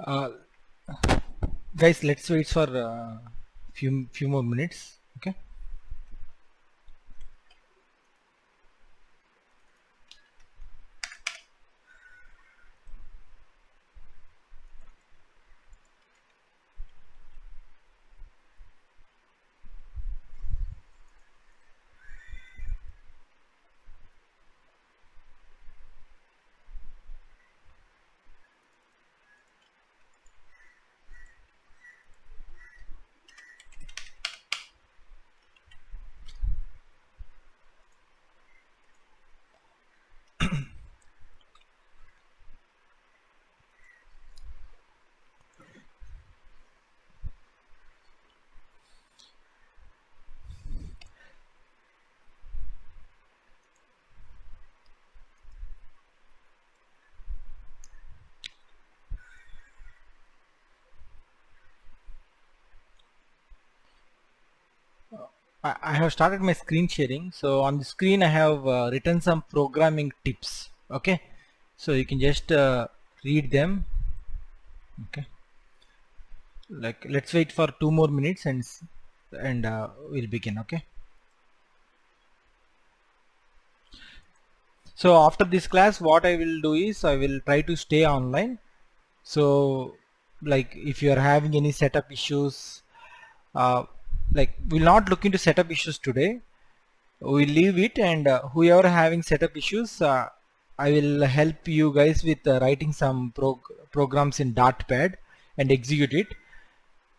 Uh, Guys, let's wait for few more minutes. Okay. I have started my screen sharing. So on the screen I have written some programming tips. Okay. So you can just read them. Okay. Like let's wait for 2 more minutes and we'll begin. Okay. So after this class, what I will do is I will try to stay online. So like if you are having any setup issues, uh, like we'll not look into setup issues today. We leave it, and whoever having setup issues, I will help you guys with writing some programs in Dartpad and execute it.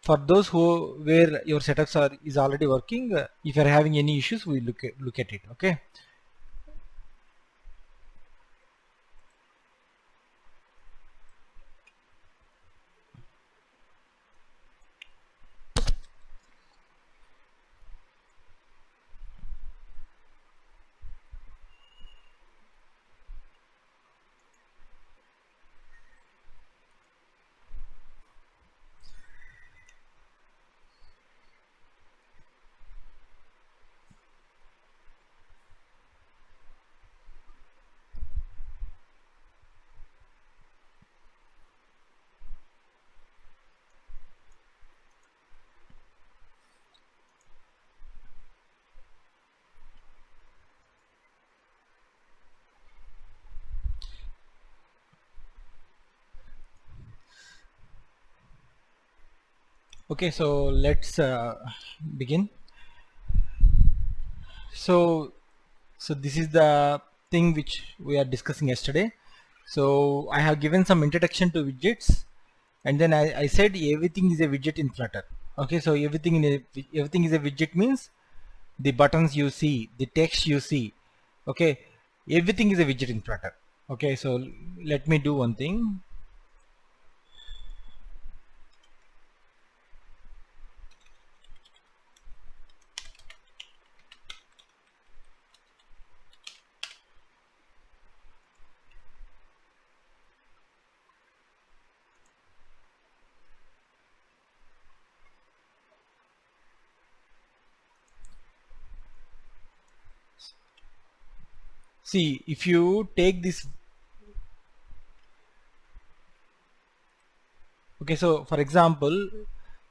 For those who where your setups are is already working, if you are having any issues, we look at it. Okay. Okay. So let's begin. So so this is the thing which we are discussing yesterday. So I have given some introduction to widgets, and then I said everything is a widget in Flutter. Okay, so everything is a widget means the buttons you see, the text you see. Okay, everything is a widget in Flutter. Okay, so let me do one thing. See, if you take this, okay, so for example,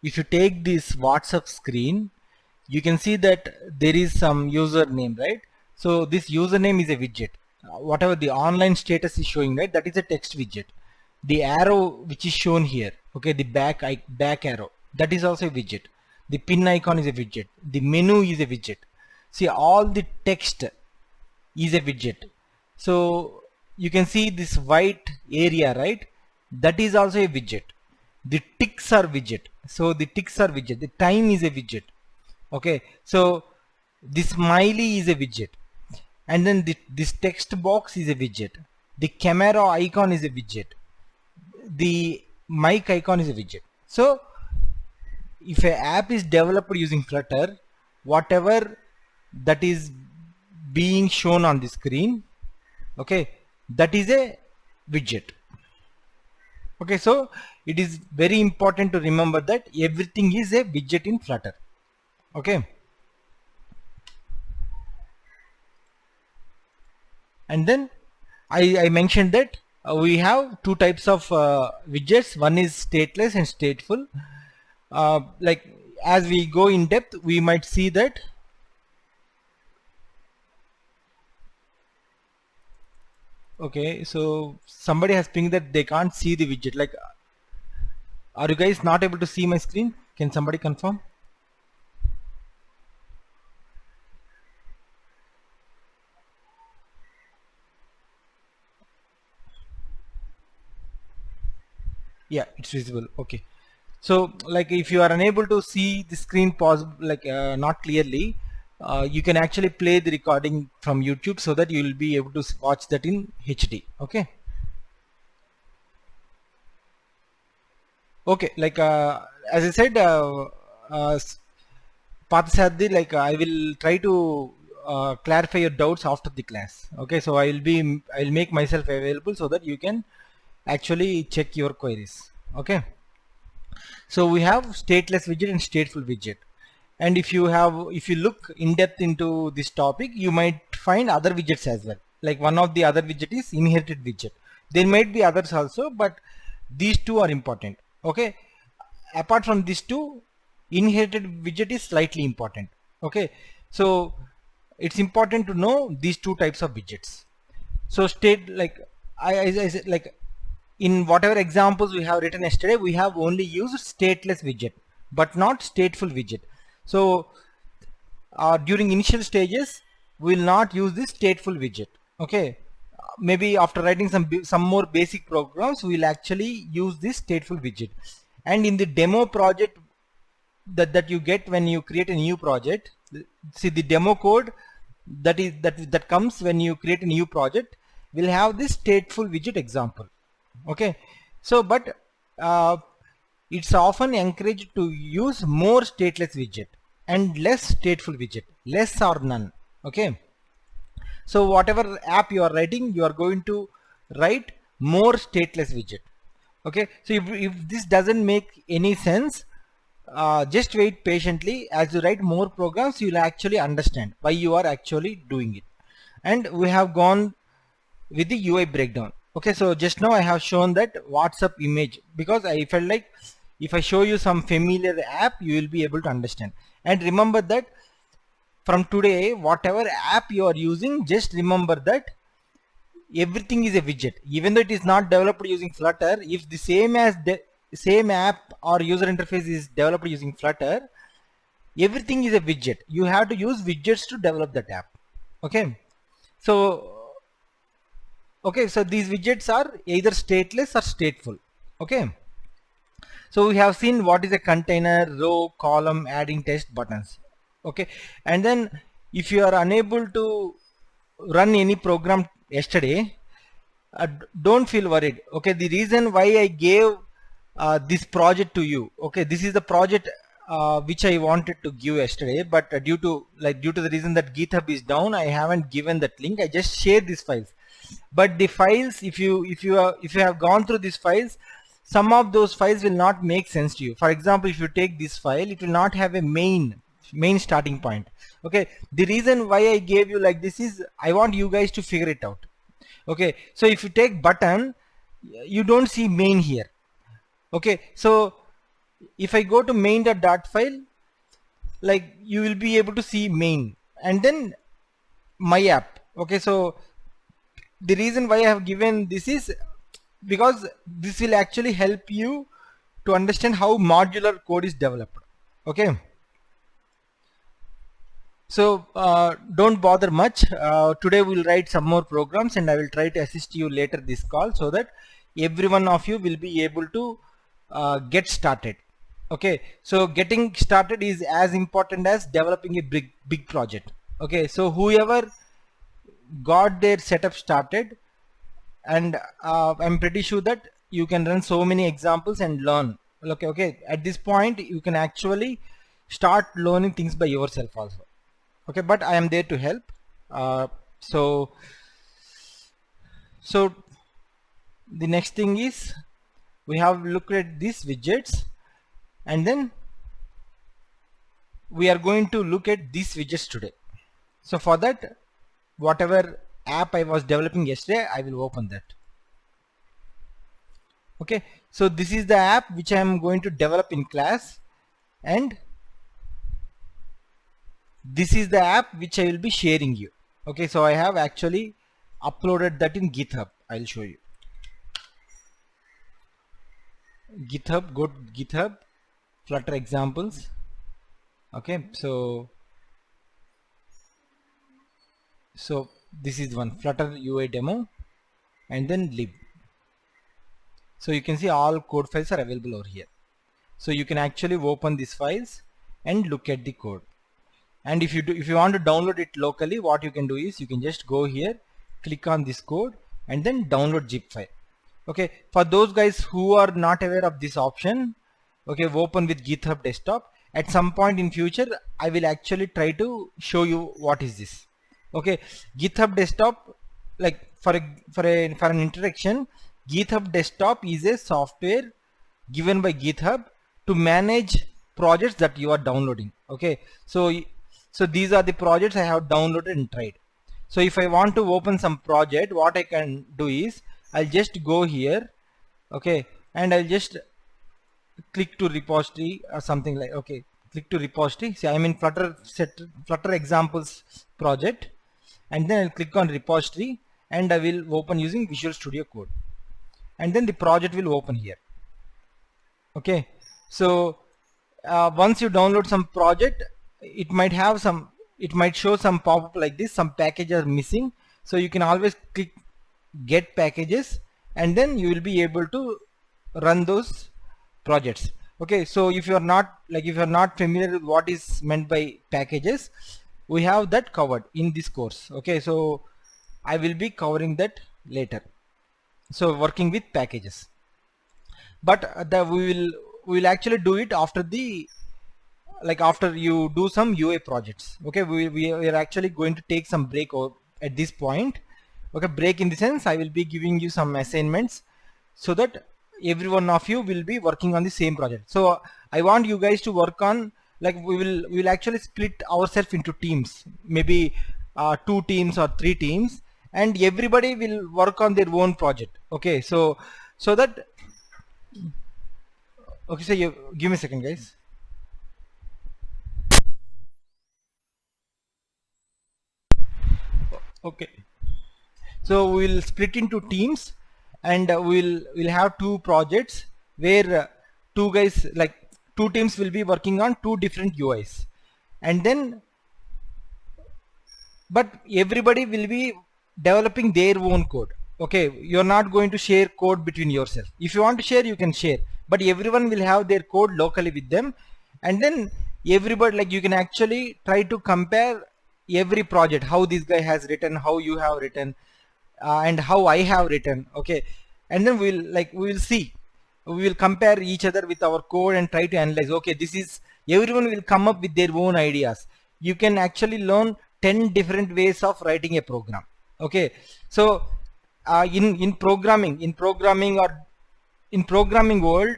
if you take this WhatsApp screen, you can see that there is some username, right? So this username is a widget. Whatever the online status is showing, right, that is a text widget. The arrow which is shown here, okay, the back arrow, that is also a widget. The pin icon is a widget. The menu is a widget. See, all the text is a widget. So you can see this white area, right? That is also a widget. The ticks are widget. So the ticks are widget. The time is a widget. Okay, so this smiley is a widget, and then this text box is a widget. The camera icon is a widget. The mic icon is a widget. So if an app is developed using Flutter, whatever that is being shown on the screen, okay, that is a widget. Okay, so it is very important to remember that everything is a widget in Flutter. Okay, and then I mentioned that we have two types of widgets. One is stateless and stateful. Like as we go in depth, we might see that okay, so somebody has pinged that they can't see the widget. Like, are you guys not able to see my screen? Can somebody confirm? Yeah, it's visible. Okay. So like if you are unable to see the screen not clearly, you can actually play the recording from YouTube so that you will be able to watch that in HD. Okay. Okay, like as I said, Parthasarathi, like I will try to clarify your doubts after the class. Okay, so I will make myself available so that you can actually check your queries. Okay. So we have stateless widget and stateful widget. And if you look in depth into this topic, you might find other widgets as well. Like one of the other widget is inherited widget. There might be others also, but these two are important. Okay. Apart from these two, inherited widget is slightly important. Okay. So it's important to know these two types of widgets. So I said, like in whatever examples we have written yesterday, we have only used stateless widget, but not stateful widget. So during initial stages, we will not use this stateful widget. Okay, maybe after writing some more basic programs, we will actually use this stateful widget. And in the demo project that you get when you create a new project, see the demo code that comes when you create a new project will have this stateful widget example. Okay, so but it's often encouraged to use more stateless widget and less stateful widget, less or none. Okay, so whatever app you are writing, you are going to write more stateless widget. Okay, so if this doesn't make any sense, just wait patiently. As you write more programs, you will actually understand why you are actually doing it. And we have gone with the UI breakdown. Okay, so just now I have shown that WhatsApp image because I felt like if I show you some familiar app, you will be able to understand. And remember that from today, whatever app you are using, just remember that everything is a widget. Even though it is not developed using Flutter, if the same app or user interface is developed using Flutter, everything is a widget. You have to use widgets to develop that app. Okay, so these widgets are either stateless or stateful. Okay, so we have seen what is a container, row, column, adding text, buttons. Okay, and then if you are unable to run any program yesterday, don't feel worried. Okay, the reason why I gave this project to you, okay, this is the project which I wanted to give yesterday, but due to the reason that GitHub is down, I haven't given that link. I just shared these files. But the files, if you have gone through these files, some of those files will not make sense to you. For example, if you take this file, it will not have a main starting point. Okay, the reason why I gave you like this is I want you guys to figure it out. Okay, so if you take button, you don't see main here. Okay, so if I go to main.dot file, like you will be able to see main and then my app. Okay, so the reason why I have given this is because this will actually help you to understand how modular code is developed. Okay, so don't bother much. Today we'll write some more programs and I will try to assist you later this call so that every one of you will be able to get started. Okay, so getting started is as important as developing a big project. Okay, so whoever got their setup started, and I'm pretty sure that you can run so many examples and learn. Okay, at this point you can actually start learning things by yourself also. Okay, but I am there to help. So the next thing is we have looked at these widgets, and then we are going to look at these widgets today. So for that, whatever app I was developing yesterday, I will open that. Okay, so this is the app which I am going to develop in class, and this is the app which I will be sharing you. Okay, so I have actually uploaded that in GitHub. I'll show you. GitHub, go to GitHub, Flutter examples. Okay, so this is one Flutter UI demo, and then lib. So you can see all code files are available over here. So you can actually open these files and look at the code. And if you want to download it locally, what you can do is you can just go here, click on this code, and then download zip file. Okay, for those guys who are not aware of this option, okay, open with GitHub desktop. At some point in future, I will actually try to show you what is this. Okay, GitHub desktop, like for an introduction, GitHub desktop is a software given by GitHub to manage projects that you are downloading. Okay, so these are the projects I have downloaded and tried. So if I want to open some project, what I can do is I'll just go here, okay, and I'll just click to repository or something like, okay, click to repository. See, I'm in Flutter examples project, and then I'll click on repository, and I will open using Visual Studio Code, and then the project will open here. Okay, so once you download some project, it might show some pop-up like this, some packages are missing. So you can always click get packages, and then you will be able to run those projects. Okay, so if you are not familiar with what is meant by packages, we have that covered in this course. Okay, so I will be covering that later. So working with packages, but we will actually do it after after you do some UI projects. Okay, we are actually going to take some break at this point. Okay, break in the sense I will be giving you some assignments so that every one of you will be working on the same project. So I want you guys to work on, like, we will actually split ourselves into teams, maybe 2 teams or 3 teams, and everybody will work on their own project. Okay, so that, okay, so you give me a second, guys. Okay, so we'll split into teams, and we'll have 2 projects where 2 teams will be working on 2 different UIs, and then but everybody will be developing their own code. Okay, you're not going to share code between yourself. If you want to share, you can share, but everyone will have their code locally with them, and then everybody, like, you can actually try to compare every project, how this guy has written, how you have written, and how I have written. Okay, and then we will see, we will compare each other with our code and try to analyze. Okay, this is, everyone will come up with their own ideas. You can actually learn 10 different ways of writing a program. Okay, so in programming world,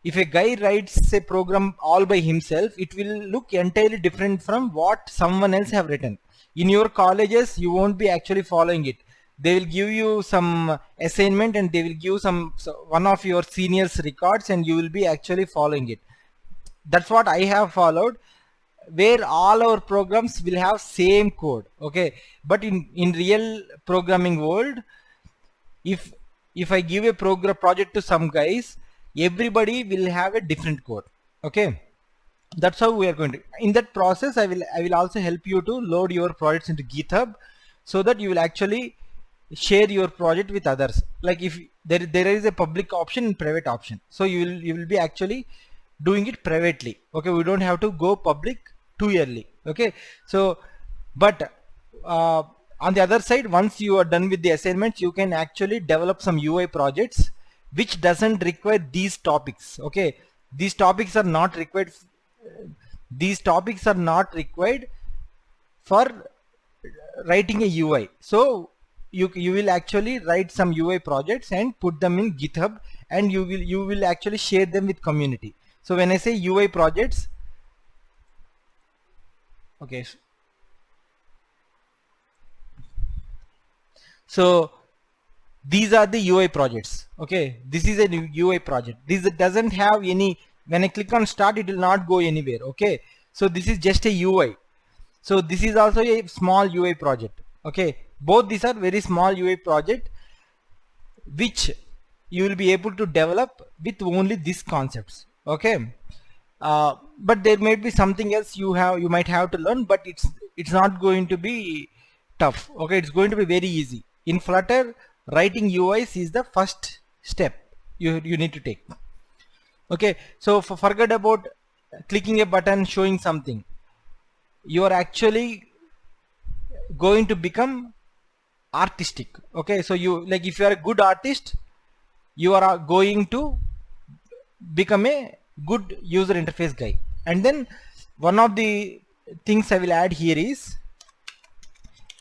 if a guy writes a program all by himself, it will look entirely different from what someone else have written. In your colleges, you won't be actually following it. They will give you some assignment, and they will give one of your seniors records, and you will be actually following it. That's what I have followed, where all our programs will have same code. Okay, but in real programming world, if I give a project to some guys, everybody will have a different code. Okay, that's how we are going to, in that process, I will also help you to load your projects into GitHub, so that you will actually share your project with others. Like, if there is a public option and private option, so you will be actually doing it privately. Okay, we don't have to go public too early. Okay, so but on the other side, once you are done with the assignments, you can actually develop some UI projects which doesn't require these topics. Okay, these topics are not required for writing a UI. So you will actually write some UI projects and put them in GitHub, and you will actually share them with community. So when I say UI projects, okay, so these are the UI projects. Okay, this is a new UI project. This doesn't have any, when I click on start it will not go anywhere. Okay, so this is just a UI. So this is also a small UI project. Okay, both these are very small UI project which you will be able to develop with only these concepts. Okay, but there may be something else you might have to learn, but it's not going to be tough. Okay, it's going to be very easy. In Flutter, writing UIs is the first step you need to take. Okay, so forget about clicking a button showing something. You are actually going to become artistic. Okay, so you, like, if you are a good artist, you are going to become a good user interface guy. And then one of the things I will add here is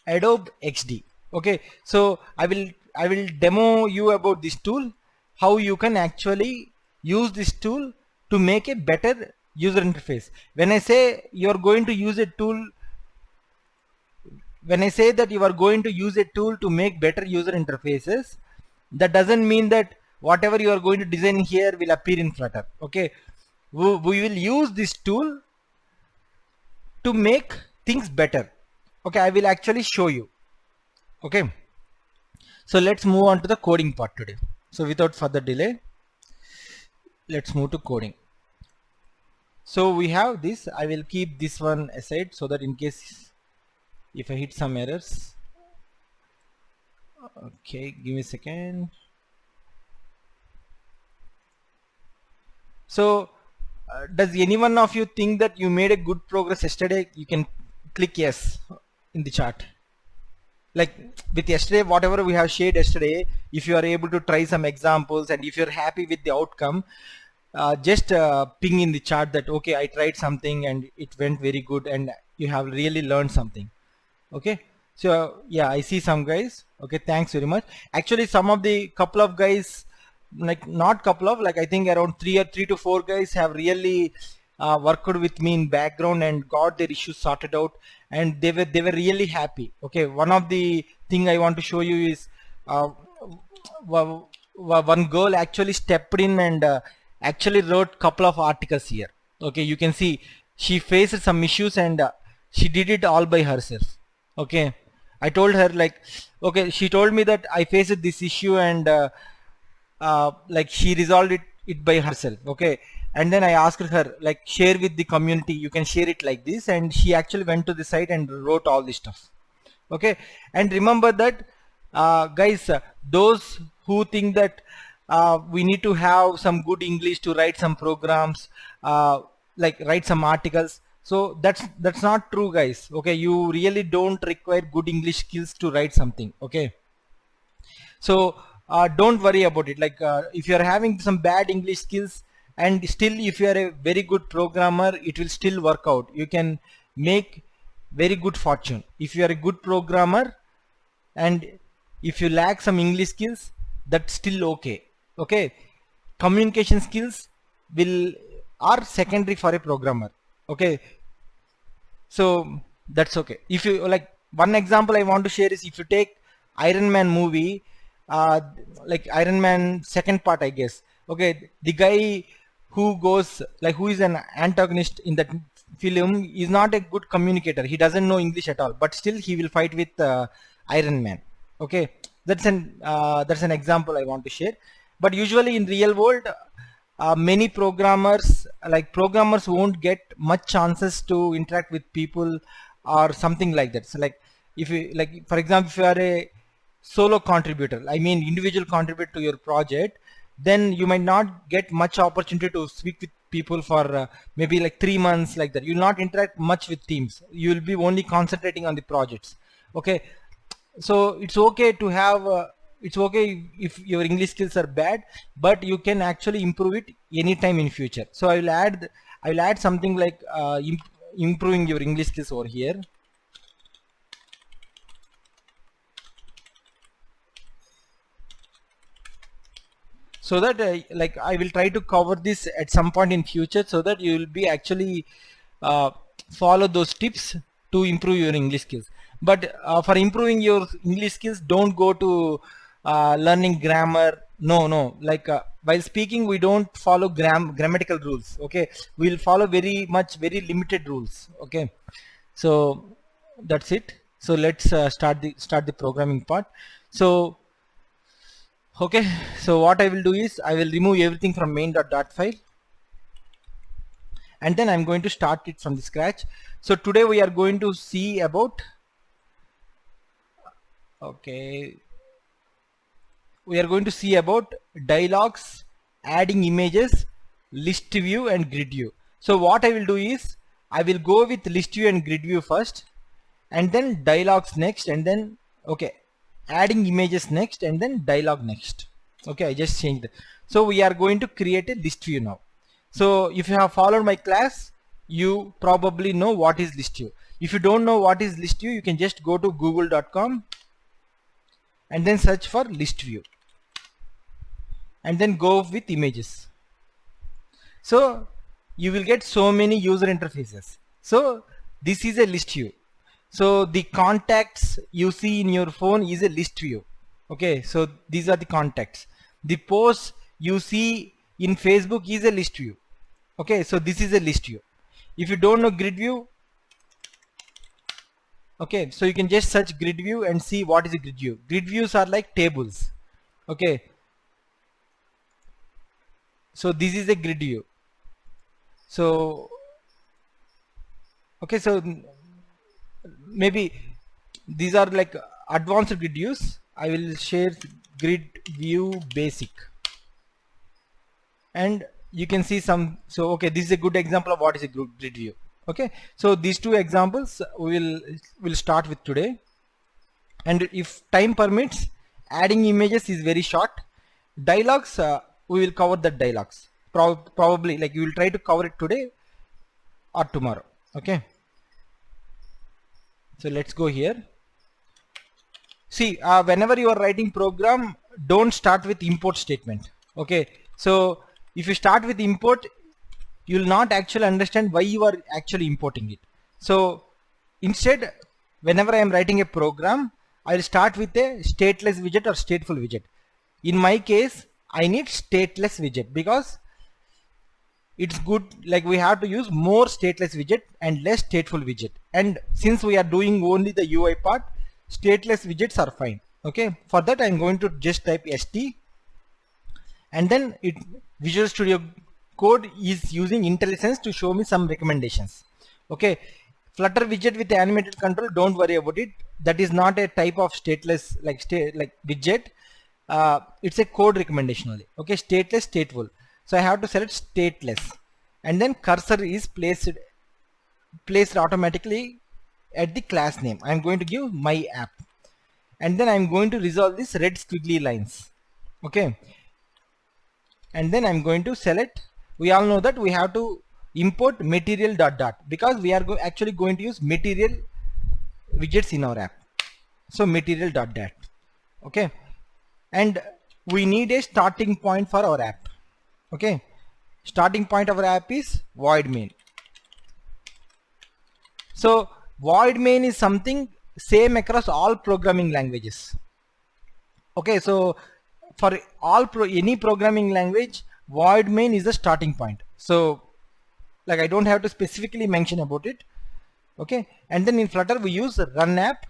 Adobe XD. Okay, so I will demo you about this tool, how you can actually use this tool to make a better user interface. When I say you are going to use a tool, when I say that you are going to use a tool to make better user interfaces, that doesn't mean that whatever you are going to design here will appear in Flutter. Okay, we will use this tool to make things better. Okay, I will actually show you. Okay, so let's move on to the coding part today. So without further delay, let's move to coding. So we have this. I will keep this one aside so that in case if I hit some errors. Okay, give me a second. So does any one of you think that you made a good progress yesterday? You can click yes in the chart. Like with yesterday, whatever we have shared yesterday, if you are able to try some examples and if you're happy with the outcome, just ping in the chat that okay, I tried something and it went very good and you have really learned something. Okay, so yeah, I see some guys. Okay, thanks very much. Actually, some of the couple of guys, like not couple of, like I think around three to four guys have really worked with me in background and got their issues sorted out, and they were really happy. Okay, one of the thing I want to show you is one girl actually stepped in and actually wrote couple of articles here. Okay, you can see she faced some issues and she did it all by herself. Okay, I told her, like, okay, she told me that I faced this issue and like she resolved it by herself. Okay, and then I asked her, like, share with the community, you can share it like this, and she actually went to the site and wrote all this stuff. Okay, and remember that guys, those who think that we need to have some good English to write some programs, like write some articles, so that's not true, guys. Okay, you really don't require good English skills to write something. Okay, so don't worry about it. Like if you are having some bad English skills and still if you are a very good programmer, it will still work out. You can make very good fortune if you are a good programmer, and if you lack some English skills, that's still okay. Okay, communication skills are secondary for a programmer. Okay, so that's okay. If you like, one example I want to share is if you take Iron Man movie, like Iron Man second part, I guess. Okay, the guy who goes, like, who is an antagonist in that film is not a good communicator. He doesn't know English at all, but still he will fight with Iron Man. Okay, that's an example I want to share. But usually in real world, many programmers won't get much chances to interact with people or something like that. So like if you, like, for example, if you are a solo contributor, I mean individual contributor to your project, then you might not get much opportunity to speak with people for maybe like 3 months, like that. You will not interact much with teams. You will be only concentrating on the projects. Okay, so it's okay to have it's okay if your English skills are bad, but you can actually improve it anytime in future. So I will add something like improving your English skills over here. So that like I will try to cover this at some point in future, so that you will be actually follow those tips to improve your English skills. But for improving your English skills, don't go to learning grammar. No, like while speaking we don't follow grammatical rules. Okay, we'll follow very limited rules. Okay, so that's it. So let's start the programming part. So okay, so what I will do is I will remove everything from main.dot file, and then I'm going to start it from the scratch. So today we are going to see about, okay, we are going to see about dialogues, adding images, list view and grid view. So what I will do is I will go with list view and grid view first, and then dialogues next, and then okay, adding images next, and then dialogue next. Okay, I just changed it. So we are going to create a list view now. So if you have followed my class, you probably know what is list view. If you don't know what is list view, you can just go to google.com and then search for list view, and then go with images. So you will get so many user interfaces. So this is a list view. So the contacts you see in your phone is a list view. Okay, so these are the contacts. The posts you see in Facebook is a list view. Okay, so this is a list view. If you don't know grid view, okay, so you can just search grid view and see what is a grid view. Grid views are like tables. Okay, so this is a grid view. So okay, so maybe these are like advanced grid views. I will share grid view basic, and you can see some. So okay, this is a good example of what is a grid view. Okay, so these two examples will start with today, and if time permits, adding images is very short. Dialogues, we will cover the dialogues probably, like we will try to cover it today or tomorrow. Okay, so let's go here. See, whenever you are writing program, don't start with import statement. Okay, so if you start with import, you will not actually understand why you are actually importing it. So instead, whenever I am writing a program, I will start with a stateless widget or stateful widget. In my case, I need stateless widget because it's good, like we have to use more stateless widget and less stateful widget. And since we are doing only the UI part, stateless widgets are fine. Okay, for that I'm going to just type st, and then Visual Studio Code is using IntelliSense to show me some recommendations. Okay, Flutter widget with animated control, don't worry about it. That is not a type of stateless like widget. It's a code recommendation only. Okay, stateless, stateful. So I have to select stateless, and then cursor is placed automatically at the class name. I'm going to give my app, and then I'm going to resolve this red squiggly lines. Okay, and then I'm going to select. We all know that we have to import material dot because we are actually going to use material widgets in our app. So material dot. Okay, and we need a starting point for our app. Okay, starting point of our app is void main. So void main is something same across all programming languages. Okay, so for any programming language, void main is the starting point. So like I don't have to specifically mention about it. Okay, and then in Flutter we use run app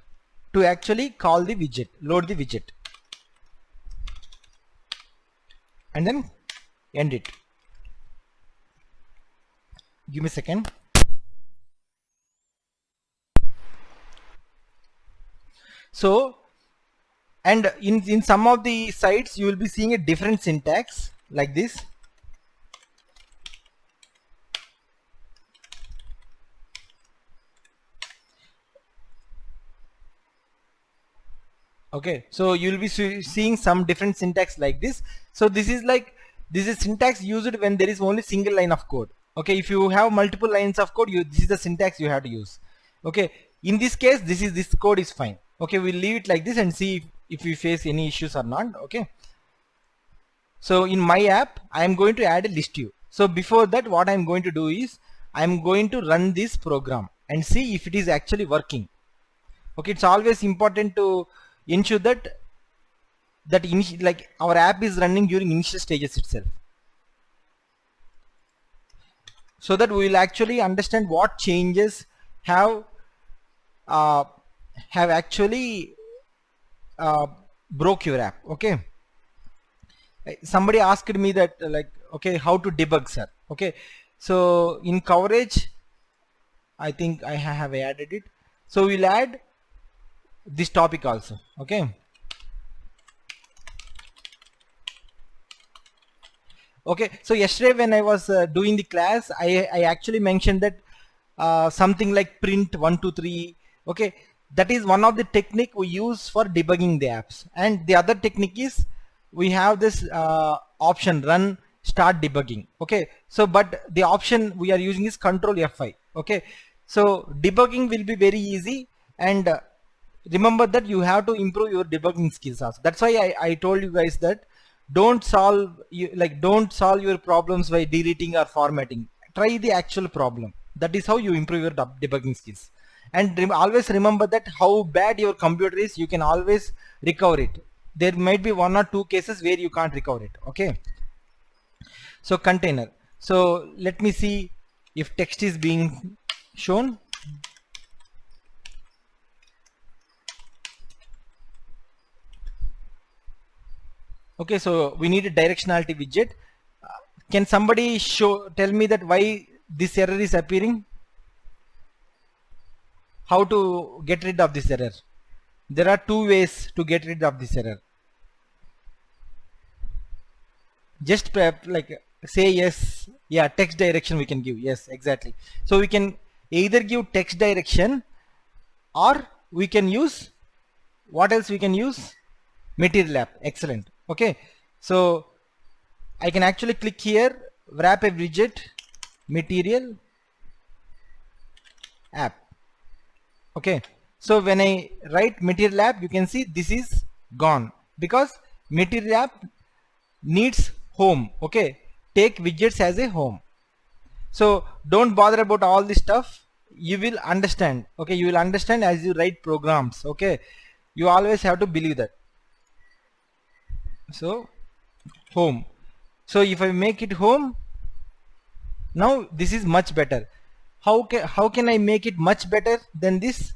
to actually call the widget, load the widget, and then end it. Give me a second. So, and in some of the sites you will be seeing a different syntax like this. Okay, so you will be seeing some different syntax like this. So this is syntax used when there is only single line of code. Okay, if you have multiple lines of code, this is the syntax you have to use. Okay, in this case this code is fine. Okay, we'll leave it like this and see if we face any issues or not. Okay, so in my app I am going to add a list view. So before that, what I am going to do is I am going to run this program and see if it is actually working. Okay, it's always important to ensure that that like our app is running during initial stages itself, so that we will actually understand what changes have actually broke your app. Okay, somebody asked me that like, okay, how to debug, sir? Okay, so in coverage I think I have added it, so we'll add this topic also. Okay, okay, so yesterday when I was doing the class, I actually mentioned that something like print 123. Okay, that is one of the technique we use for debugging the apps, and the other technique is we have this option run start debugging. Okay, so but the option we are using is control F5. Okay, so debugging will be very easy, and remember that you have to improve your debugging skills also. That's why I told you guys that don't solve your problems by deleting or formatting. Try the actual problem. That is how you improve your debugging skills. And always remember that how bad your computer is, you can always recover it. There might be 1 or 2 cases where you can't recover it. Okay, so container. So let me see if text is being shown. Okay, so we need a directionality widget. Can somebody tell me that why this error is appearing? How to get rid of this error? There are 2 ways to get rid of this error. Just like say yes, yeah, text direction we can give. Yes, exactly. So we can either give text direction, or we can use, what else we can use? Material app. Excellent. Okay, so I can actually click here, wrap a widget, material app. Okay, so when I write material app, you can see this is gone because material app needs home. Okay, take widgets as a home. So don't bother about all this stuff. You will understand. Okay, you will understand as you write programs. Okay, you always have to believe that. So home. So if I make it home, now this is much better. How can I make it much better than this?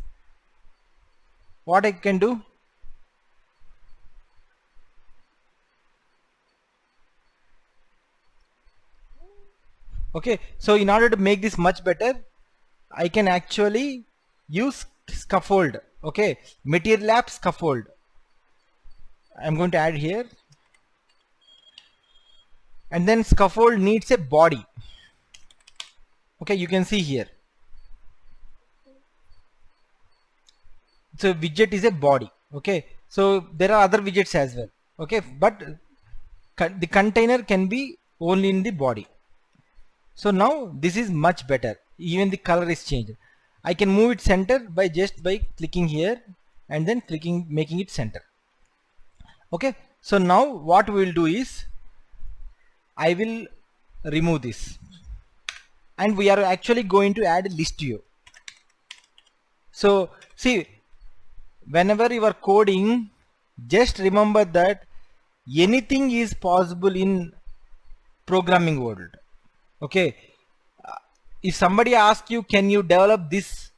What I can do? Okay, so in order to make this much better, I can actually use scaffold. Okay, material app scaffold. I'm going to add here, and then scaffold needs a body. Okay, you can see here. So widget is a body. Okay, so there are other widgets as well. Okay, but the container can be only in the body. So now this is much better. Even the color is changed. I can move it center by clicking here and then making it center. Okay, so now what we will do is I will remove this, and we are actually going to add a list view. So see, whenever you are coding, just remember that anything is possible in programming world. Okay, if somebody asks you, can you develop this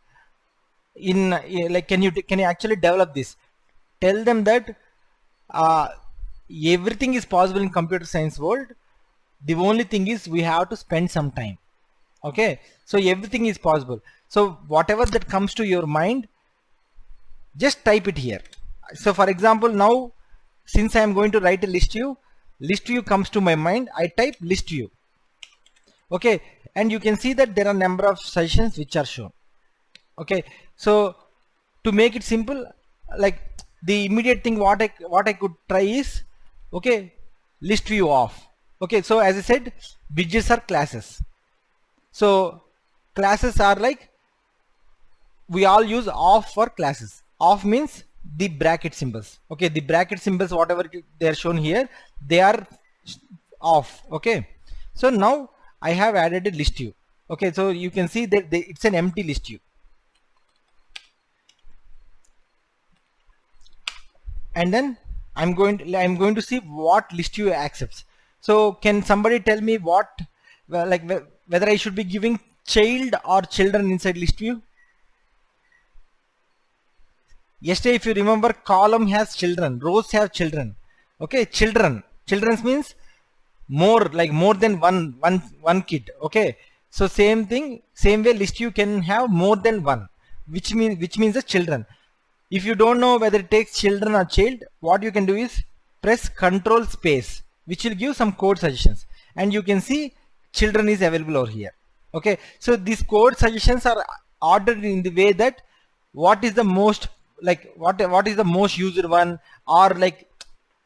in like, can you actually develop this, tell them that everything is possible in computer science world. The only thing is we have to spend some time. Okay, so everything is possible. So whatever that comes to your mind, just type it here. So for example, now since I am going to write a list view comes to my mind, I type list view. Okay, and you can see that there are number of suggestions which are shown. Okay, so to make it simple, like the immediate thing what I could try is, okay, list view off. Okay, so as I said, widgets are classes. So classes are like, we all use off for classes. Off means the bracket symbols. Okay, the bracket symbols whatever they are shown here, they are off. Okay, so now I have added a list view. Okay, so you can see that it's an empty list view. And then I'm going to see what list view accepts. So can somebody tell me what, well, like whether I should be giving child or children inside list view? Yesterday, if you remember, column has children, rows have children. Okay, children. Children means more, like more than one kid. Okay, so same thing, same way list view can have more than one, which means the children. If you don't know whether it takes children or child, what you can do is press Control space, which will give some code suggestions, and you can see children is available over here. Okay, so these code suggestions are ordered in the way that what is the most, like what is the most used one, or like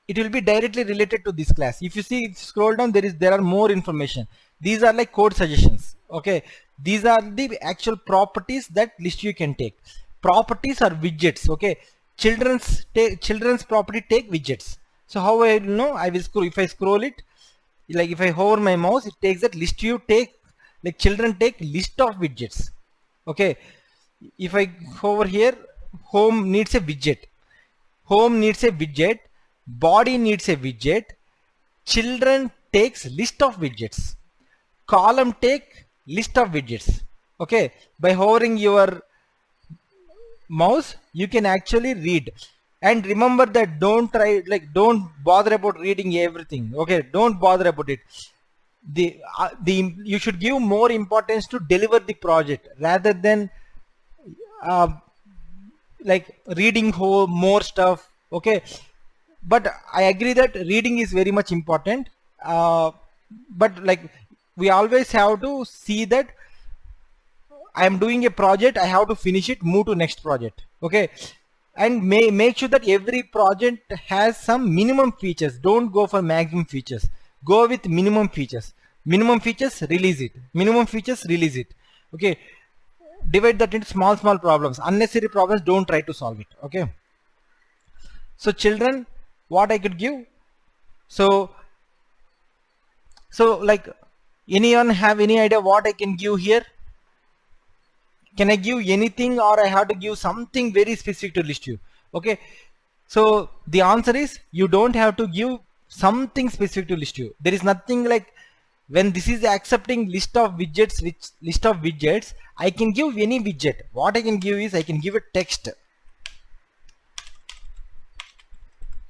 it will be directly related to this class. If you see, scroll down, there are more information. These are like code suggestions. Okay, these are the actual properties that list view can take. Properties are widgets. Okay, children's property take widgets. So how I will know? I will scroll. If I scroll it, like if I hover my mouse, it takes that list view take, like children take list of widgets. Okay, if I hover here, home needs a widget. Home needs a widget, body needs a widget, children takes list of widgets, column take list of widgets. Okay, by hovering your mouse you can actually read, and remember that don't bother about reading everything. Okay, don't bother about it. You should give more importance to deliver the project rather than uh, like reading more stuff. Okay, but I agree that reading is very much important, but like we always have to see that I am doing a project, I have to finish it, move to next project. Okay, and make sure that every project has some minimum features. Don't go for maximum features, go with minimum features. Minimum features, release it. Minimum features, release it. Okay, divide that into small problems. Unnecessary problems, don't try to solve it. Okay, so children, what I could give, so like anyone have any idea what I can give here? Can I give anything, or I have to give something very specific to list view? Okay, so the answer is you don't have to give something specific to list view. There is nothing like, when this is accepting list of widgets, which list of widgets, I can give any widget. What I can give is I can give a text.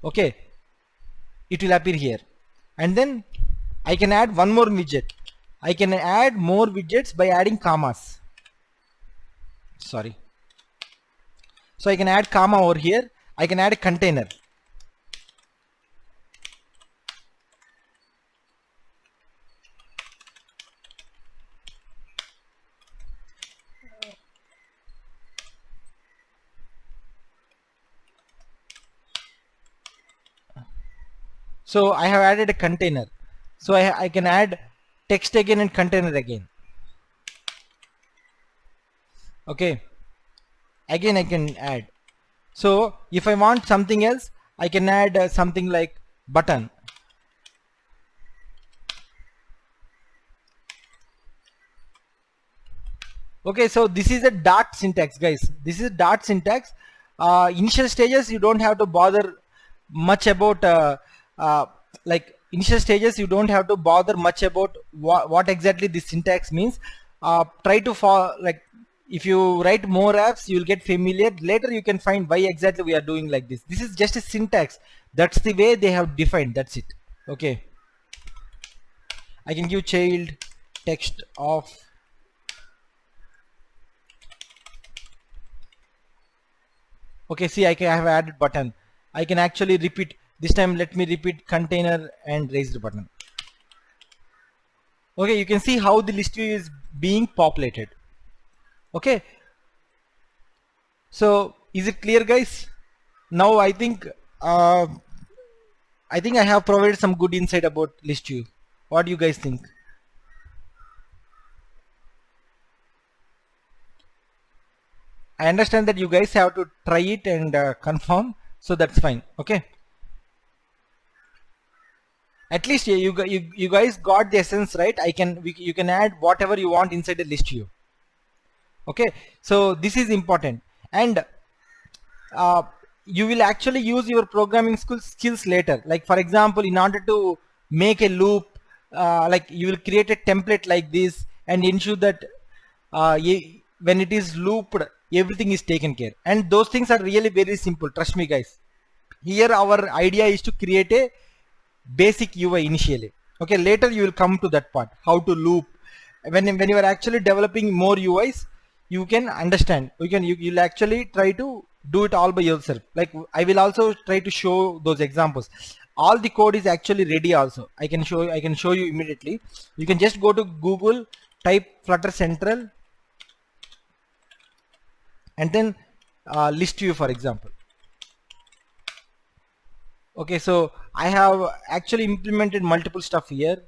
Okay, it will appear here, and then I can add one more widget. I can add more widgets by adding commas. Sorry, so I can add comma over here. I can add a container. So I have added a container, so I can add text again and container again. Okay, again I can add. So if I want something else, I can add something like button. Okay, so this is a Dart syntax, guys. This is Dart syntax. Initial stages you don't have to bother much about like initial stages you don't have to bother much about what exactly this syntax means. Try to follow, like if you write more apps you will get familiar. Later you can find why exactly we are doing like this. This is just a syntax. That's the way they have defined. That's it. Okay, I can give child text of okay, see, I have added button. I can actually repeat this time. Let me repeat container and raised button. Okay, you can see how the list view is being populated. Okay, so is it clear, guys? Now I think I have provided some good insight about list view. What do you guys think? I understand that you guys have to try it and confirm, so that's fine. Okay, at least you guys got the essence right. You can add whatever you want inside the list view. Okay, so this is important, and you will actually use your programming skills later. Like for example, in order to make a loop, like you will create a template like this and ensure that when it is looped, everything is taken care, and those things are really very simple, trust me guys. Here our idea is to create a basic UI initially. Okay, later you will come to that part, how to loop. When you are actually developing more UIs, you can understand, you'll actually try to do it all by yourself. Like I will also try to show those examples. All the code is actually ready also. I can show you immediately. You can just go to Google, type Flutter Central, and then list view, for example. Okay, so I have actually implemented multiple stuff here.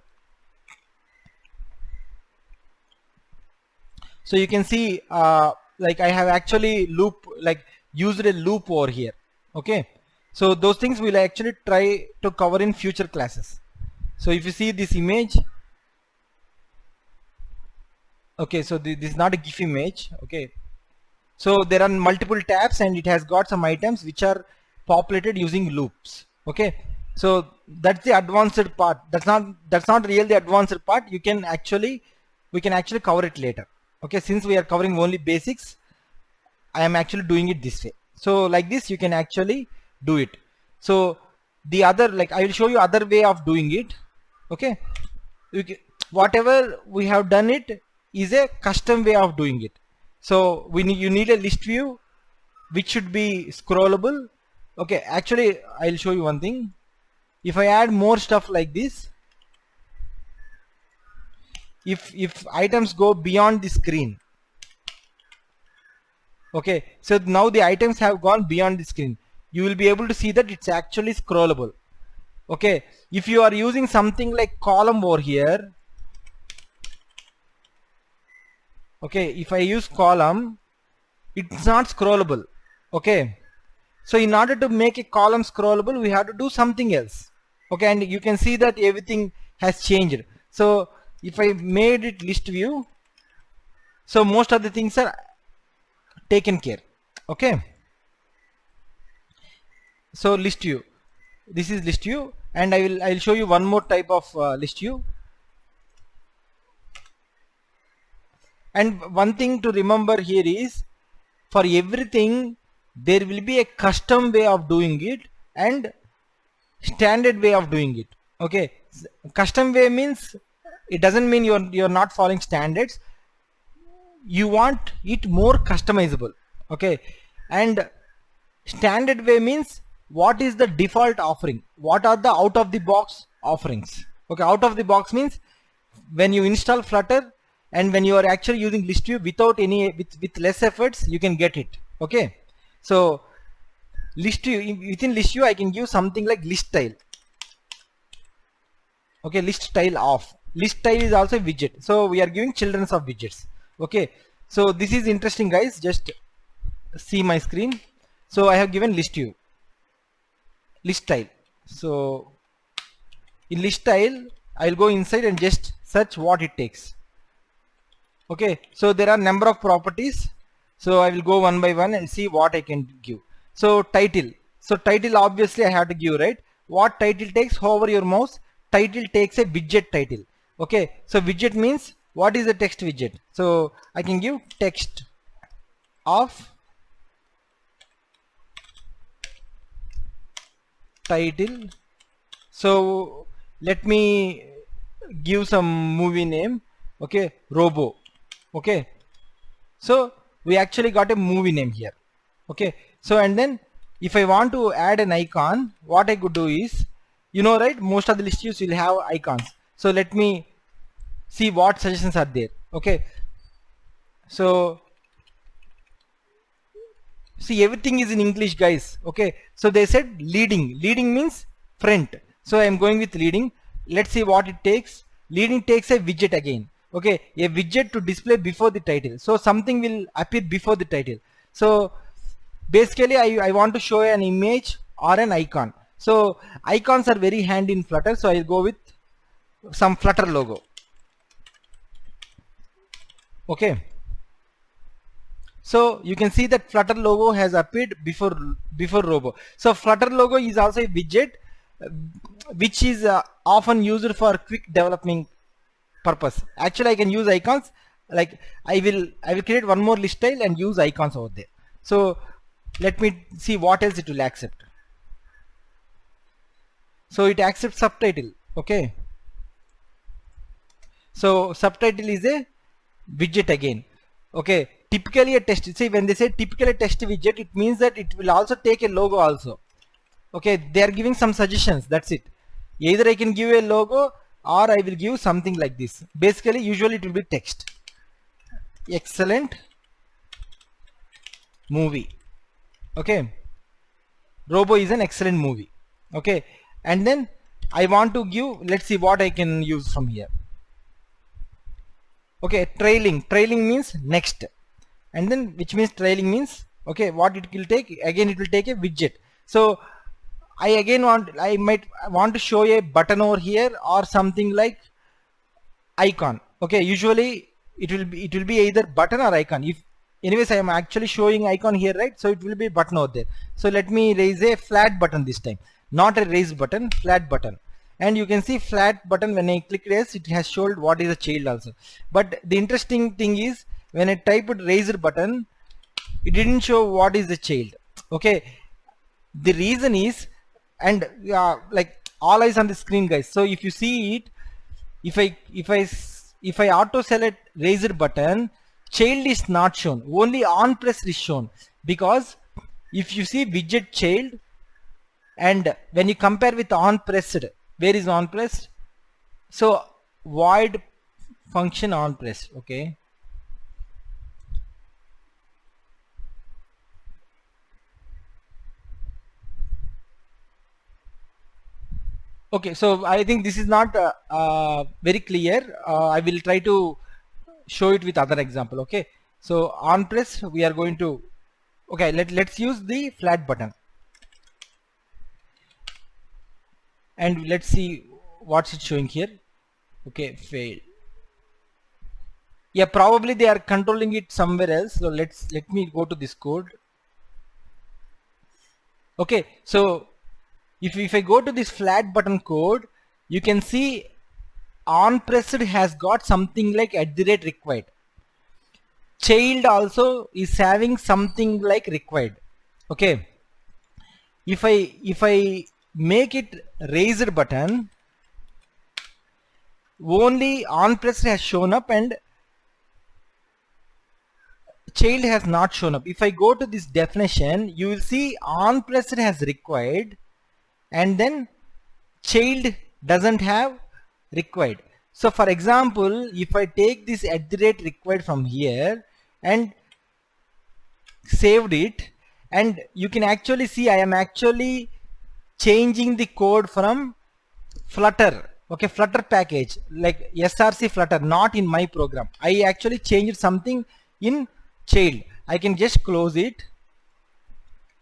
So you can see like I have actually used a loop over here. Okay, so those things we'll actually try to cover in future classes. So if you see this image, okay, so this is not a GIF image. Okay, so there are multiple tabs and it has got some items which are populated using loops. Okay, so that's the advanced part. That's not really the advanced part. We can actually cover it later. Okay, since we are covering only basics, I am actually doing it this way. So like this you can actually do it. So the other, like I will show you other way of doing it. Okay, whatever we have done it is a custom way of doing it. So you need a list view which should be scrollable. Okay, actually I'll show you one thing. If I add more stuff like this, if items go beyond the screen, okay, so now the items have gone beyond the screen, you will be able to see that it's actually scrollable. Okay, if you are using something like column over here, okay, if I use column, it's not scrollable. Okay, so in order to make a column scrollable, we have to do something else. Okay, and you can see that everything has changed. So if I made it list view, so most of the things are taken care. Okay, so list view, this is list view, and I'll show you one more type of list view. And one thing to remember here is, for everything there will be a custom way of doing it and standard way of doing it. Okay, custom way means it doesn't mean you're not following standards. You want it more customizable. Okay, and standard way means what is the default offering, what are the out of the box offerings. Okay, out of the box means when you install Flutter and when you are actually using list view without any with less efforts, you can get it. Okay, so list view, within list view I can give something like list style. Okay, list style off. List style is also a widget, so we are giving children's of widgets. Okay, so this is interesting guys, just see my screen. So I have given list view, list style. So in list style I'll go inside and just search what it takes. Okay, so there are number of properties, so I will go one by one and see what I can give. So title, so title obviously I have to give, right? What title takes? Hover your mouse, title takes a widget title. Okay, so widget means what is the text widget? So I can give text of title. So let me give some movie name. Okay, Robo. Okay, so we actually got a movie name here. Okay, so and then if I want to add an icon, what I could do is, you know, right, most of the list views will have icons. So let me see what suggestions are there. Okay, so see, everything is in English guys. Okay, so they said leading means front, so I am going with leading. Let's see what it takes. Leading takes a widget again. Okay, a widget to display before the title, so something will appear before the title. So basically I want to show an image or an icon. So icons are very handy in Flutter, so I'll go with some Flutter logo. Okay, So you can see that Flutter logo has appeared before Robo. So Flutter logo is also a widget uh, which is often used for quick developing purpose. Actually, I can use icons. Like I will create one more list style and use icons over there. So let me see what else it will accept. So it accepts subtitle. Okay. So subtitle is a widget again. Okay. Typically a text. See, when they say typically a text widget, it means that it will also take a logo also. Okay. They are giving some suggestions. That's it. Either I can give a logo or I will give something like this. Basically, usually it will be text. Excellent movie. Okay. Robo is an excellent movie. Okay. And then I want to give, let's see what I can use from here. Okay, trailing means next, and then which means trailing means, okay, what it will take, again it will take a widget. So I might want to show a button over here or something like icon. Okay, usually it will be either button or icon. If anyways I am actually showing icon here, right? So it will be button over there. So let me raise a flat button this time, not a raised button, flat button. And you can see flat button, when I click raise, it has showed what is a child also. But the interesting thing is, when I typed raised button, it didn't show what is the child. Okay, the reason is, and like all eyes on the screen, guys. So if you see it, if I auto select raised button, child is not shown, only on press is shown. Because if you see widget child, and when you compare with on pressed, where is on pressed? So void function on pressed. Okay, okay, so I think this is not very clear. I will try to show it with other example. Okay, so on press we are going to, okay, let's use the flat button, and let's see what's it showing here. Okay, fail. Yeah, probably they are controlling it somewhere else. So let me go to this code. Okay, so if I go to this flat button code, you can see on pressed has got something like @required. Child also is having something like required. Okay, if I make it raised button, only on pressed has shown up and child has not shown up. If I go to this definition, you will see on pressed has required, and then child doesn't have required. So for example, if I take this @required from here and saved it, and you can actually see I am actually changing the code from Flutter. Okay, Flutter package like SRC Flutter, not in my program. I actually changed something in child. I can just close it.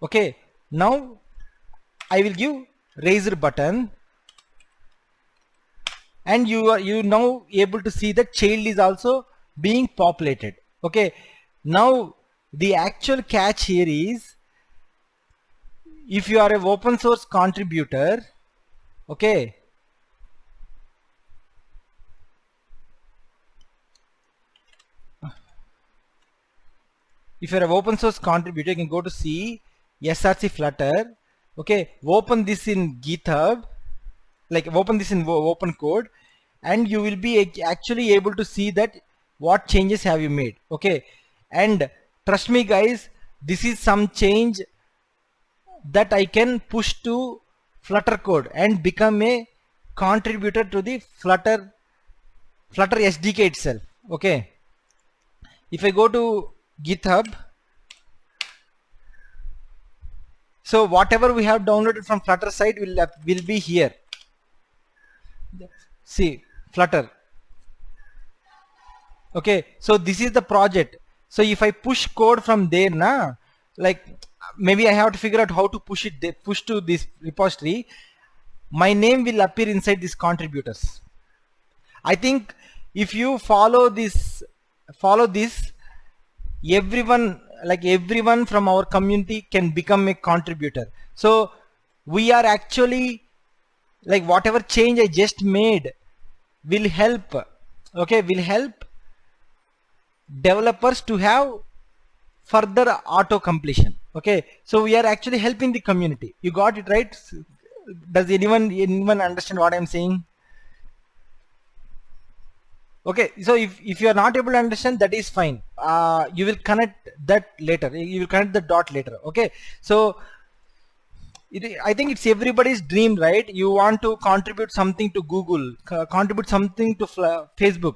Okay, now I will give raised button, and you now able to see that child is also being populated. Okay, now the actual catch here is, if you are an open source contributor, okay, if you're an open source contributor, you can go to C, SRC Flutter, okay, open this in GitHub, like open this in open code, and you will be actually able to see that what changes have you made. Okay, and trust me guys, this is some change that I can push to Flutter code and become a contributor to the Flutter SDK itself. Okay, if I go to GitHub, so whatever we have downloaded from Flutter site will be here. See, Flutter. Okay, so this is the project. So if I push code from there, like maybe I have to figure out how to push to this repository. My name will appear inside these contributors. I think if you follow this, everyone like everyone from our community can become a contributor. So we are actually, like, whatever change I just made will help, okay, will help developers to have further auto completion. Okay, so we are actually helping the community. You got it, right? Does anyone understand what I'm saying? Okay, so if you are not able to understand, that is fine. You will connect that later, you will connect the dot later. Okay, so I think it's everybody's dream, right? You want to contribute something to Google, contribute something to Facebook,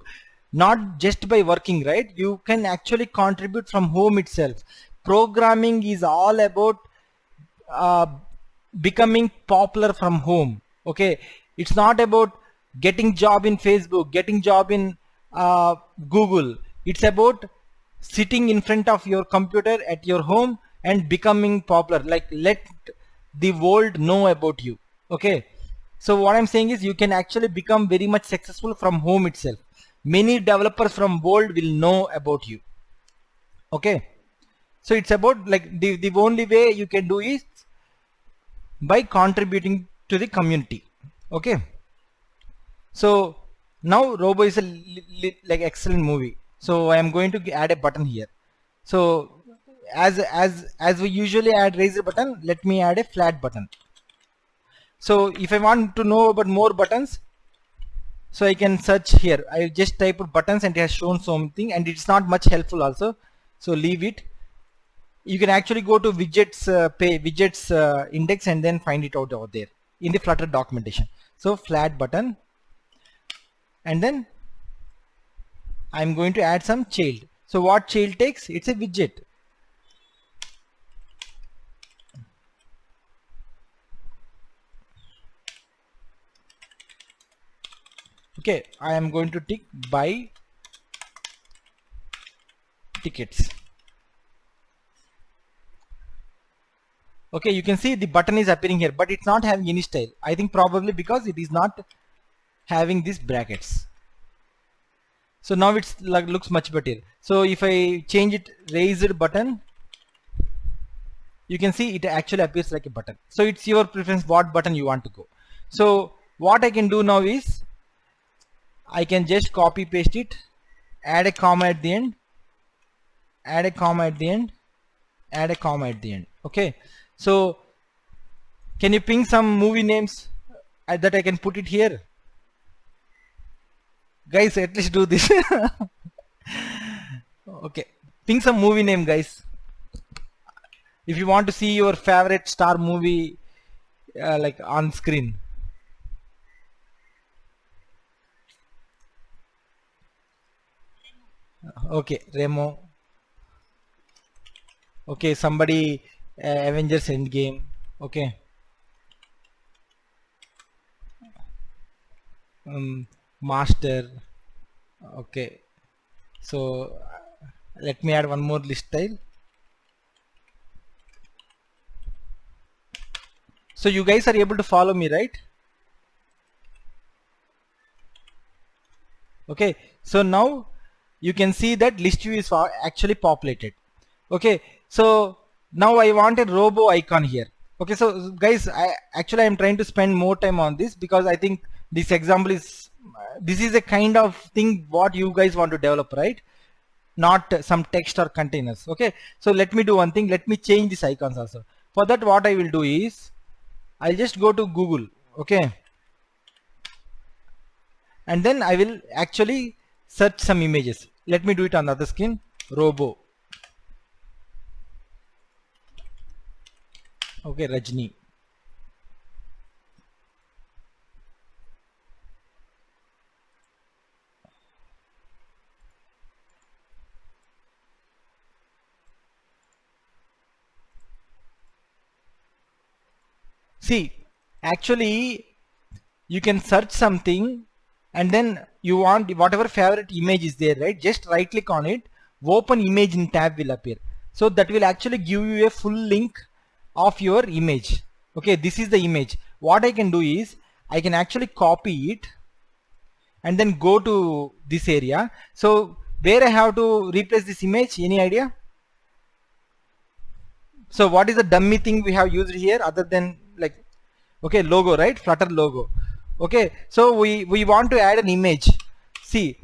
not just by working, right? You can actually contribute from home itself. Programming is all about uh, becoming popular from home. Okay, it's not about getting job in Facebook, getting job in Google. It's about sitting in front of your computer at your home and becoming popular, like let the world know about you. Okay, so what I'm saying is you can actually become very much successful from home itself. Many developers from world will know about you. Okay, so it's about, like, the only way you can do is by contributing to the community. Okay, so now Robo is a like excellent movie, so I am going to add a button here. So as we usually add razor button, let me add a flat button. So if I want to know about more buttons, so I can search here. I just type buttons and it has shown something, and it's not much helpful also, so leave it. You can actually go to widgets index and then find it out over there in the Flutter documentation. So flat button, and then I'm going to add some child. So what child takes? It's a widget. Okay, I am going to tick buy tickets. Okay, you can see the button is appearing here, but it's not having any style. I think probably because it is not having these brackets. So now it's like looks much better. So if I change it raised button, you can see it actually appears like a button. So it's your preference what button you want to go. So what I can do now is I can just copy paste it, add a comma at the end, add a comma at the end, add a comma at the end. Okay, so can you ping some movie names that I can put it here? Guys, at least do this. Okay, ping some movie name, guys. If you want to see your favorite star movie like on screen. Okay, Remo. Okay, somebody Avengers Endgame. Okay. Master. Okay. So let me add one more list style. So you guys are able to follow me, right? Okay. So now you can see that list view is actually populated. Okay, so now I want a robo icon here. Okay, so guys, I am trying to spend more time on this because I think this example is this is a kind of thing what you guys want to develop, right? Not some text or containers. Okay, so let me do one thing. Let me change these icons also. For that, what I will do is I'll just go to Google. Okay, and then I will actually search some images. Let me do it on the other screen. Robo. Okay, Rajni. See, actually you can search something and then you want whatever favorite image is there, right? Just right click on it, open image in tab will appear. So that will actually give you a full link of your image. Okay, this is the image. What I can do is I can actually copy it and then go to this area. So where I have to replace this image, any idea? So what is the dummy thing we have used here other than like, okay, logo, right? Flutter logo. Okay, so we want to add an image. See,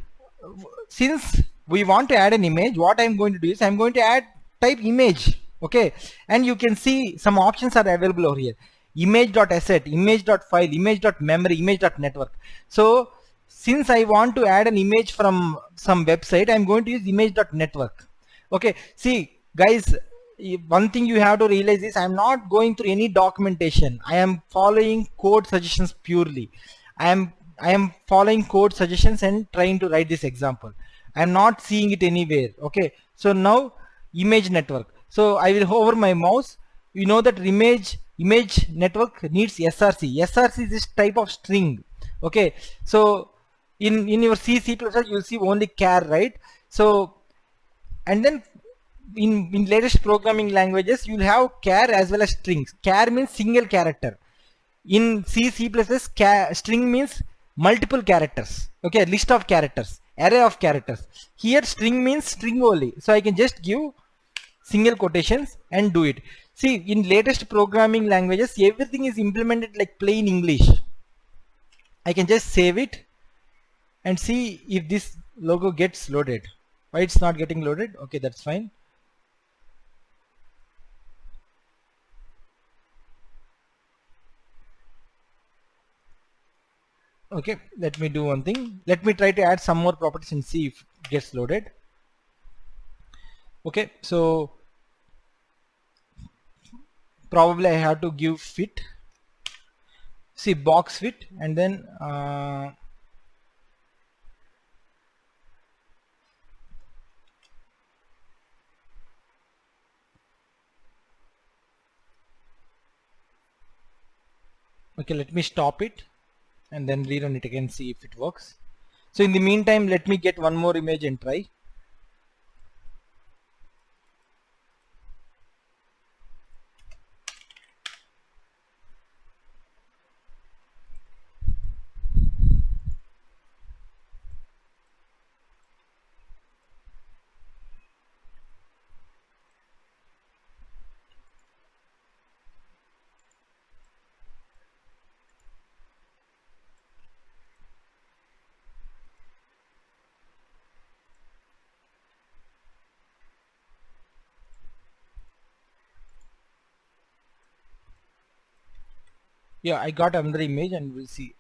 since we want to add an image, what I'm going to do is I'm going to add type image. Okay, and you can see some options are available over here: image.asset, image.file, image.memory, image.network. So since I want to add an image from some website, I'm going to use image.network. Okay, see guys, one thing you have to realize is I'm not going through any documentation. I am following code suggestions purely. I am following code suggestions and trying to write this example. I'm not seeing it anywhere. Okay, so now image network. So I will hover my mouse. You know that image network needs src. Src is this type of string. Okay, so in your C++ you'll see only char, right? So and then in latest programming languages you'll have char as well as strings. Char means single character. In C++, string means multiple characters. Okay, list of characters, array of characters. Here string means string only, so I can just give single quotations and do it. See, in latest programming languages everything is implemented like plain English. I can just save it and see if this logo gets loaded. Why it's not getting loaded? Okay, that's fine. Okay, let me do one thing. Let me try to add some more properties and see if it gets loaded. Okay, so probably I have to give fit. See, box fit, and then okay, let me stop it and then rerun it again, see if it works. So in the meantime, let me get one more image and try. Yeah, I got another image and we'll see.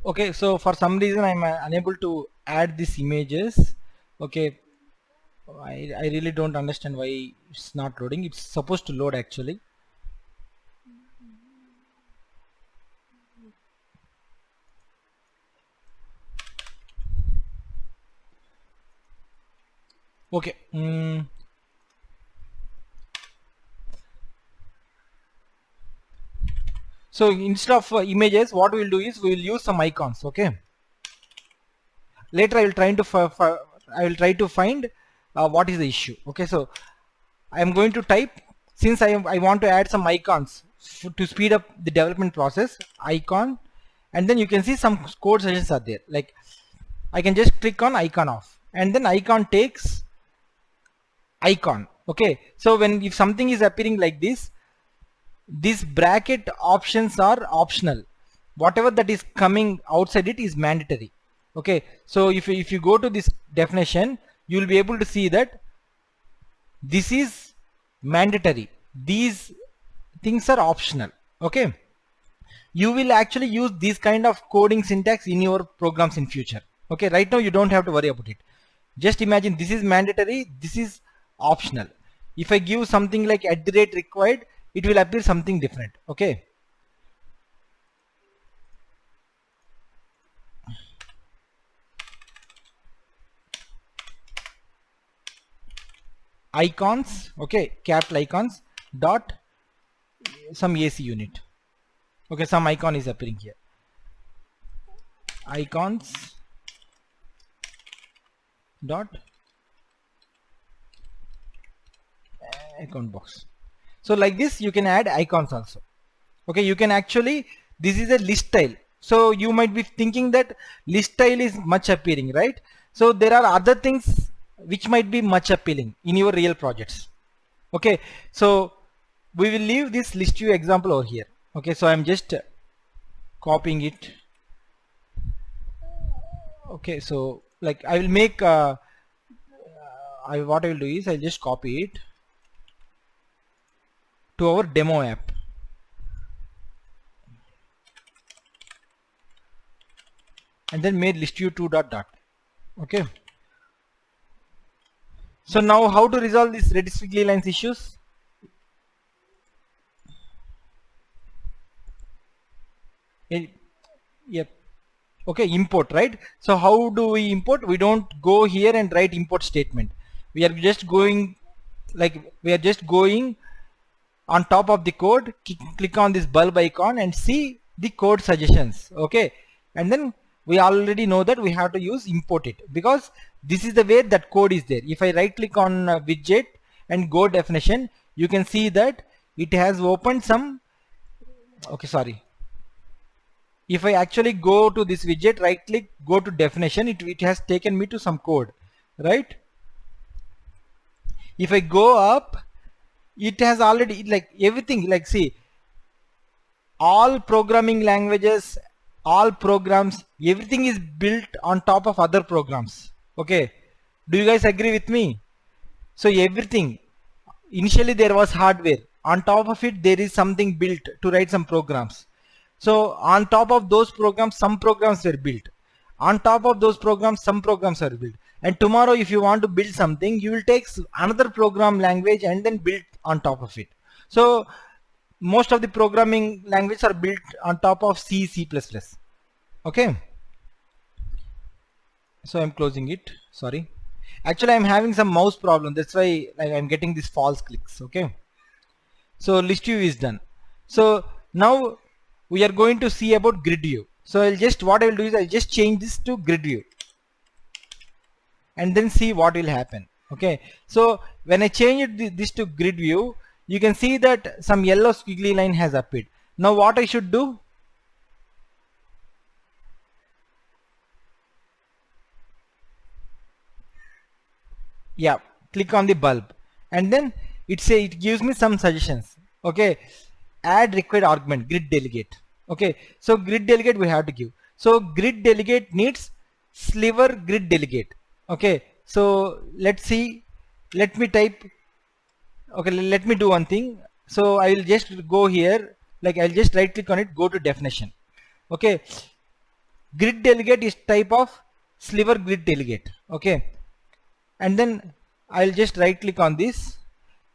Okay, so for some reason I'm unable to add these images. Okay, I really don't understand why it's not loading. It's supposed to load actually. Okay. So instead of images, what we will do is we will use some icons. Okay. Later I will try to find what is the issue. Okay. So I am going to type, since I want to add some icons to speed up the development process, icon, and then you can see some code suggestions are there. Like I can just click on icon off, and then icon takes icon. Okay, so when if something is appearing like this, these bracket options are optional. Whatever that is coming outside it is mandatory. Okay, so if you go to this definition, you will be able to see that this is mandatory, these things are optional. Okay, you will actually use this kind of coding syntax in your programs in future. Okay, right now you don't have to worry about it. Just imagine this is mandatory, this is optional. If I give something like @required, it will appear something different. Okay, icons, okay, capital icons dot some AC unit. Okay, some icon is appearing here. Icons dot icon box. So like this you can add icons also. Okay, you can actually, this is a list style. So you might be thinking that list style is much appealing, right? So there are other things which might be much appealing in your real projects. Okay, so we will leave this list view example over here. Okay, so I'm just copying it. Okay, so like I will make what I will do is I'll just copy it to our demo app. And then made list view 2 dot dot. Okay, so now how to resolve these Redis Wiggly lines issues? Yep. Okay, import, right? So how do we import? We don't go here and write import statement. We are just going on top of the code, click on this bulb icon and see the code suggestions. Okay, and then we already know that we have to use import it, because this is the way that code is there. If I right click on widget and go definition, you can see that it has opened some, okay, sorry, if I actually go to this widget, right click, go to definition, it has taken me to some code, right? If I go up, it has already, like everything, like see, all programming languages, all programs, everything is built on top of other programs. Okay, do you guys agree with me? So everything, initially there was hardware, on top of it there is something built to write some programs. So on top of those programs, some programs were built. On top of those programs, some programs are built. And tomorrow if you want to build something, you will take another program language and then build on top of it. So most of the programming languages are built on top of C, C++. Okay. So I'm closing it. Sorry. Actually, I'm having some mouse problem. That's why I'm getting these false clicks. Okay. So list view is done. So now we are going to see about grid view. So what I will do is I'll just change this to grid view and then see what will happen. Okay, so when I change this to grid view, you can see that some yellow squiggly line has appeared. Now what I should do? Yeah, click on the bulb and then it gives me some suggestions. Okay, add required argument grid delegate. Okay, so grid delegate we have to give. So grid delegate needs sliver grid delegate. Okay, so let's see, let me type. Okay, let me do one thing. So I will just go here, like I'll just right click on it, go to definition. Okay, grid delegate is type of sliver grid delegate. Okay, and then I'll just right click on this.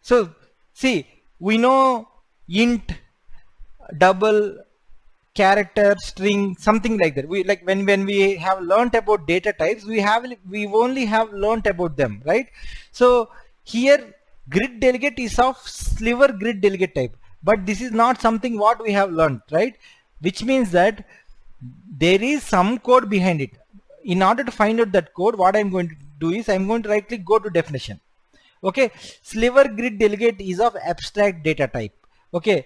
So see, we know int, double, character, string, something like that. We like when we have learnt about data types, we only have learnt about them, right? So here grid delegate is of sliver grid delegate type, but this is not something what we have learnt, right? Which means that there is some code behind it. In order to find out that code, what I'm going to do is I'm going to right click, go to definition. Okay, sliver grid delegate is of abstract data type. Okay,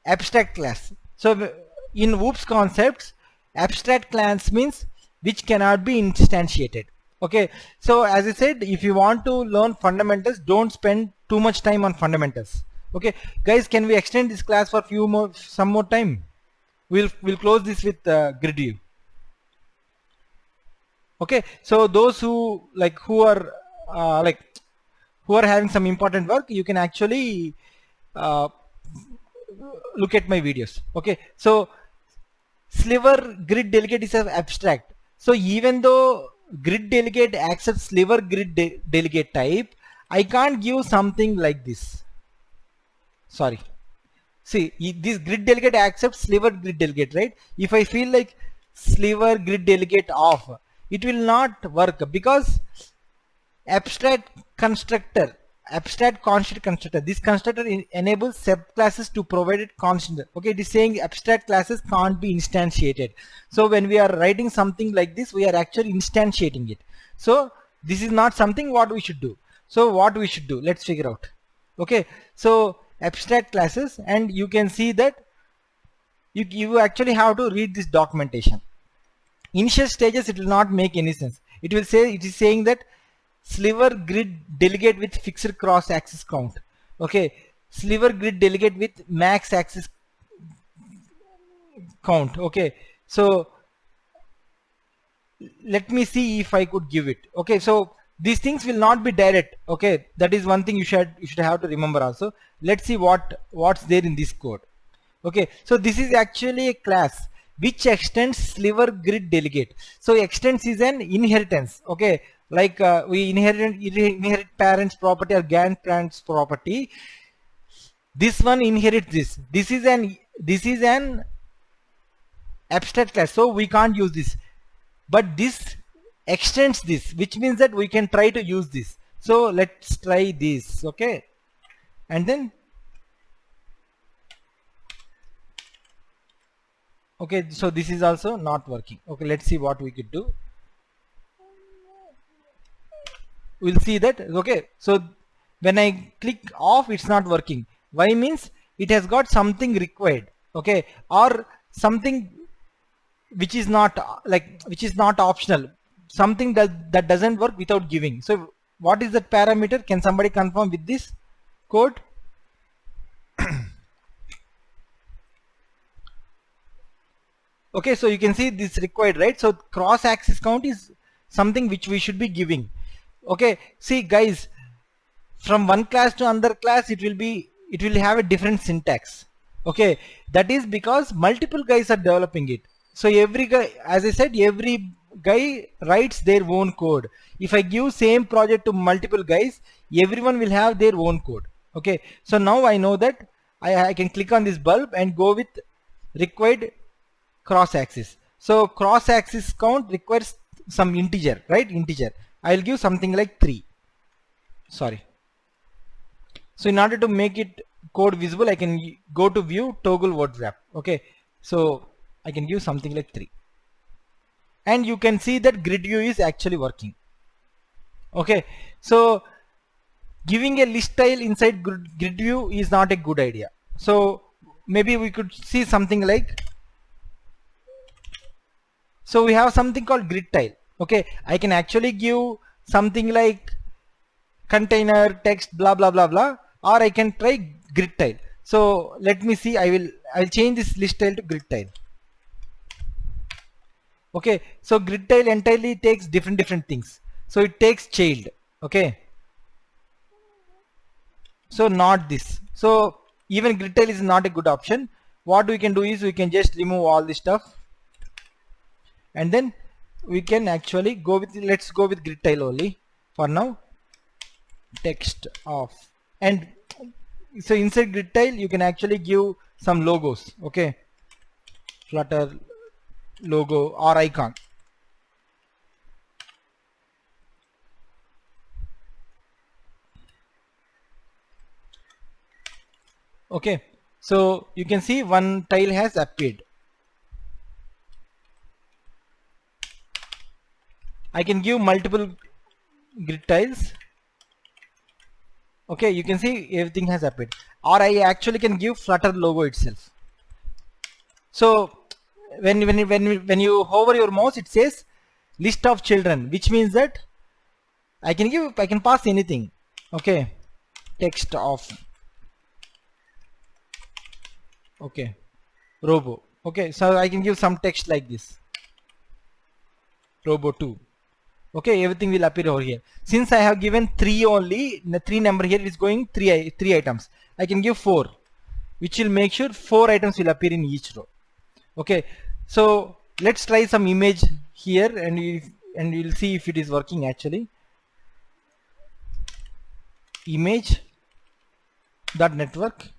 abstract class. So in OOPS concepts, abstract class means which cannot be instantiated. Okay, so as I said, if you want to learn fundamentals, don't spend too much time on fundamentals. Okay, guys, can we extend this class for some more time? We'll close this with grid view. Okay, so those who uh, like who are having some important work, you can actually uh, look at my videos. Okay, so sliver grid delegate is an abstract. So even though grid delegate accepts sliver grid delegate type, I can't give something like this. Sorry. See, this grid delegate accepts sliver grid delegate, right? If I feel like sliver grid delegate off, it will not work because abstract constructor, abstract constant constructor, this constructor enables subclasses to provide it constant. Okay, it is saying abstract classes can't be instantiated. So when we are writing something like this, we are actually instantiating it. So this is not something what we should do. So what we should do, let's figure out. Okay, so abstract classes, and you can see that you actually have to read this documentation. Initial stages, it will not make any sense. It will say, it is saying that sliver grid delegate with fixed cross axis count. Okay, sliver grid delegate with max axis count. Okay, so let me see if I could give it. Okay, so these things will not be direct. Okay, that is one thing you should have to remember also. Let's see what's there in this code. Okay, so this is actually a class which extends sliver grid delegate. So extends is an inheritance. Okay, like we inherit parents property or grandparents property. This one inherits this. This is an abstract class, so we can't use this. But this extends this, which means that we can try to use this. So let's try this. Okay, and then okay, so this is also not working. Okay, let's see what we could do. We'll see that. Okay, so when I click off, it's not working. Why? Means it has got something required. Okay, or something which is not which is not optional, something that doesn't work without giving. So what is that parameter? Can somebody confirm with this code? Okay, so you can see this required, right? So cross axis count is something which we should be giving. Okay, see guys, from one class to another class, it will have a different syntax. Okay, that is because multiple guys are developing it. So every guy, as I said, every guy writes their own code. If I give same project to multiple guys, everyone will have their own code. Okay, so now I know that I can click on this bulb and go with required cross axis. So cross axis count requires some integer, right? Integer. I'll give something like 3. Sorry. So in order to make it code visible, I can go to view, toggle word wrap. Okay, so I can give something like 3, and you can see that grid view is actually working. Okay, so giving a list tile inside grid view is not a good idea. So maybe we could see something like, so we have something called grid tile. Okay, I can actually give something like container text blah blah blah blah, or I can try grid tile. So let me see, I'll change this list tile to grid tile. Okay, so grid tile entirely takes different things. So it takes child. Okay, so not this. So even grid tile is not a good option. What we can do is we can just remove all this stuff, and then we can actually go with, let's go with grid tile only for now. Text off, and so inside grid tile you can actually give some logos. Okay, Flutter logo or icon. Okay, so you can see one tile has appeared. I can give multiple grid tiles. Okay, you can see everything has appeared, or I actually can give Flutter logo itself. So when you hover your mouse, it says list of children, which means that I can pass anything. Okay, text of, okay, robo. Okay, so I can give some text like this, robo 2. Okay, everything will appear over here. Since I have given 3 only, the 3 number here is going 3 items. I can give 4, which will make sure 4 items will appear in each row. Okay, so let's try some image here, and we'll see if it is working actually. Image dot network.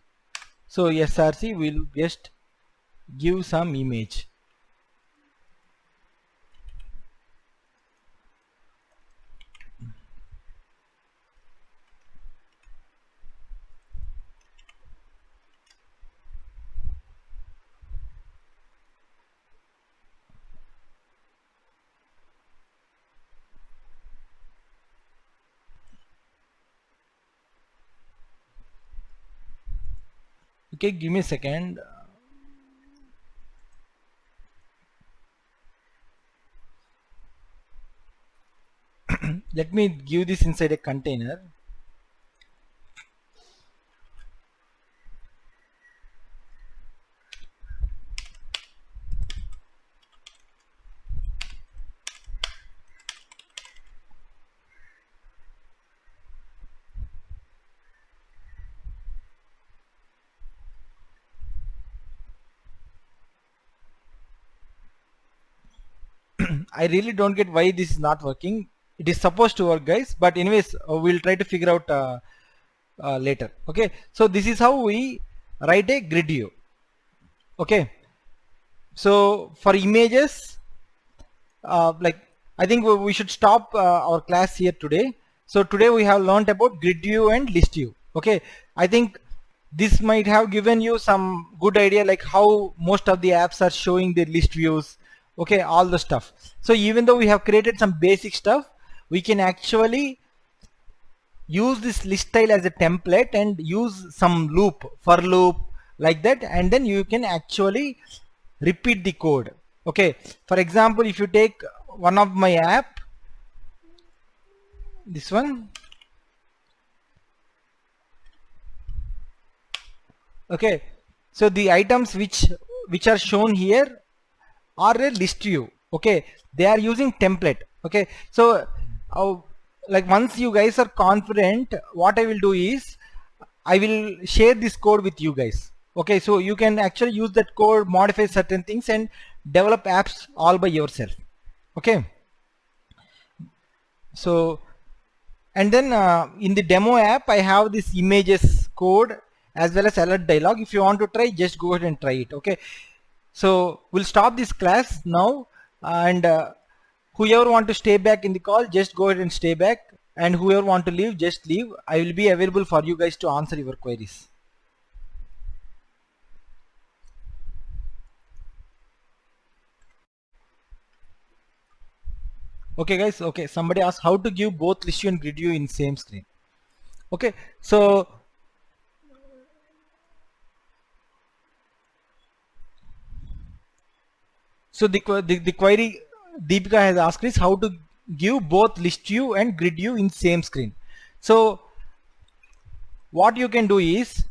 So src will just give some image. Okay, give me a second. Let me give this inside a container. I really don't get why this is not working. It is supposed to work, guys, but anyways, we'll try to figure out later. Okay, so this is how we write a grid view. Okay, so for images, like, I think we should stop our class here today. So today we have learned about grid view and list view. Okay, I think this might have given you some good idea, like how most of the apps are showing their list views. Okay, all the stuff. So even though we have created some basic stuff, we can actually use this list style as a template and use some loop, for loop, like that, and then you can actually repeat the code. Okay, for example, if you take one of my app, this one. Okay, so the items which are shown here are a list view. Okay, they are using template. Okay, so like, once you guys are confident, what I will do is I will share this code with you guys. Okay, so you can actually use that code, modify certain things, and develop apps all by yourself. Okay, so, and then in the demo app I have this images code as well as alert dialog. If you want to try, just go ahead and try it. Okay, so we'll stop this class now, and whoever want to stay back in the call, just go ahead and stay back, and whoever want to leave, just leave. I will be available for you guys to answer your queries. Okay guys, okay, somebody asked how to give both list view and grid view in same screen. Okay, so the query Deepika has asked is how to give both list view and grid view in same screen. So what you can do is,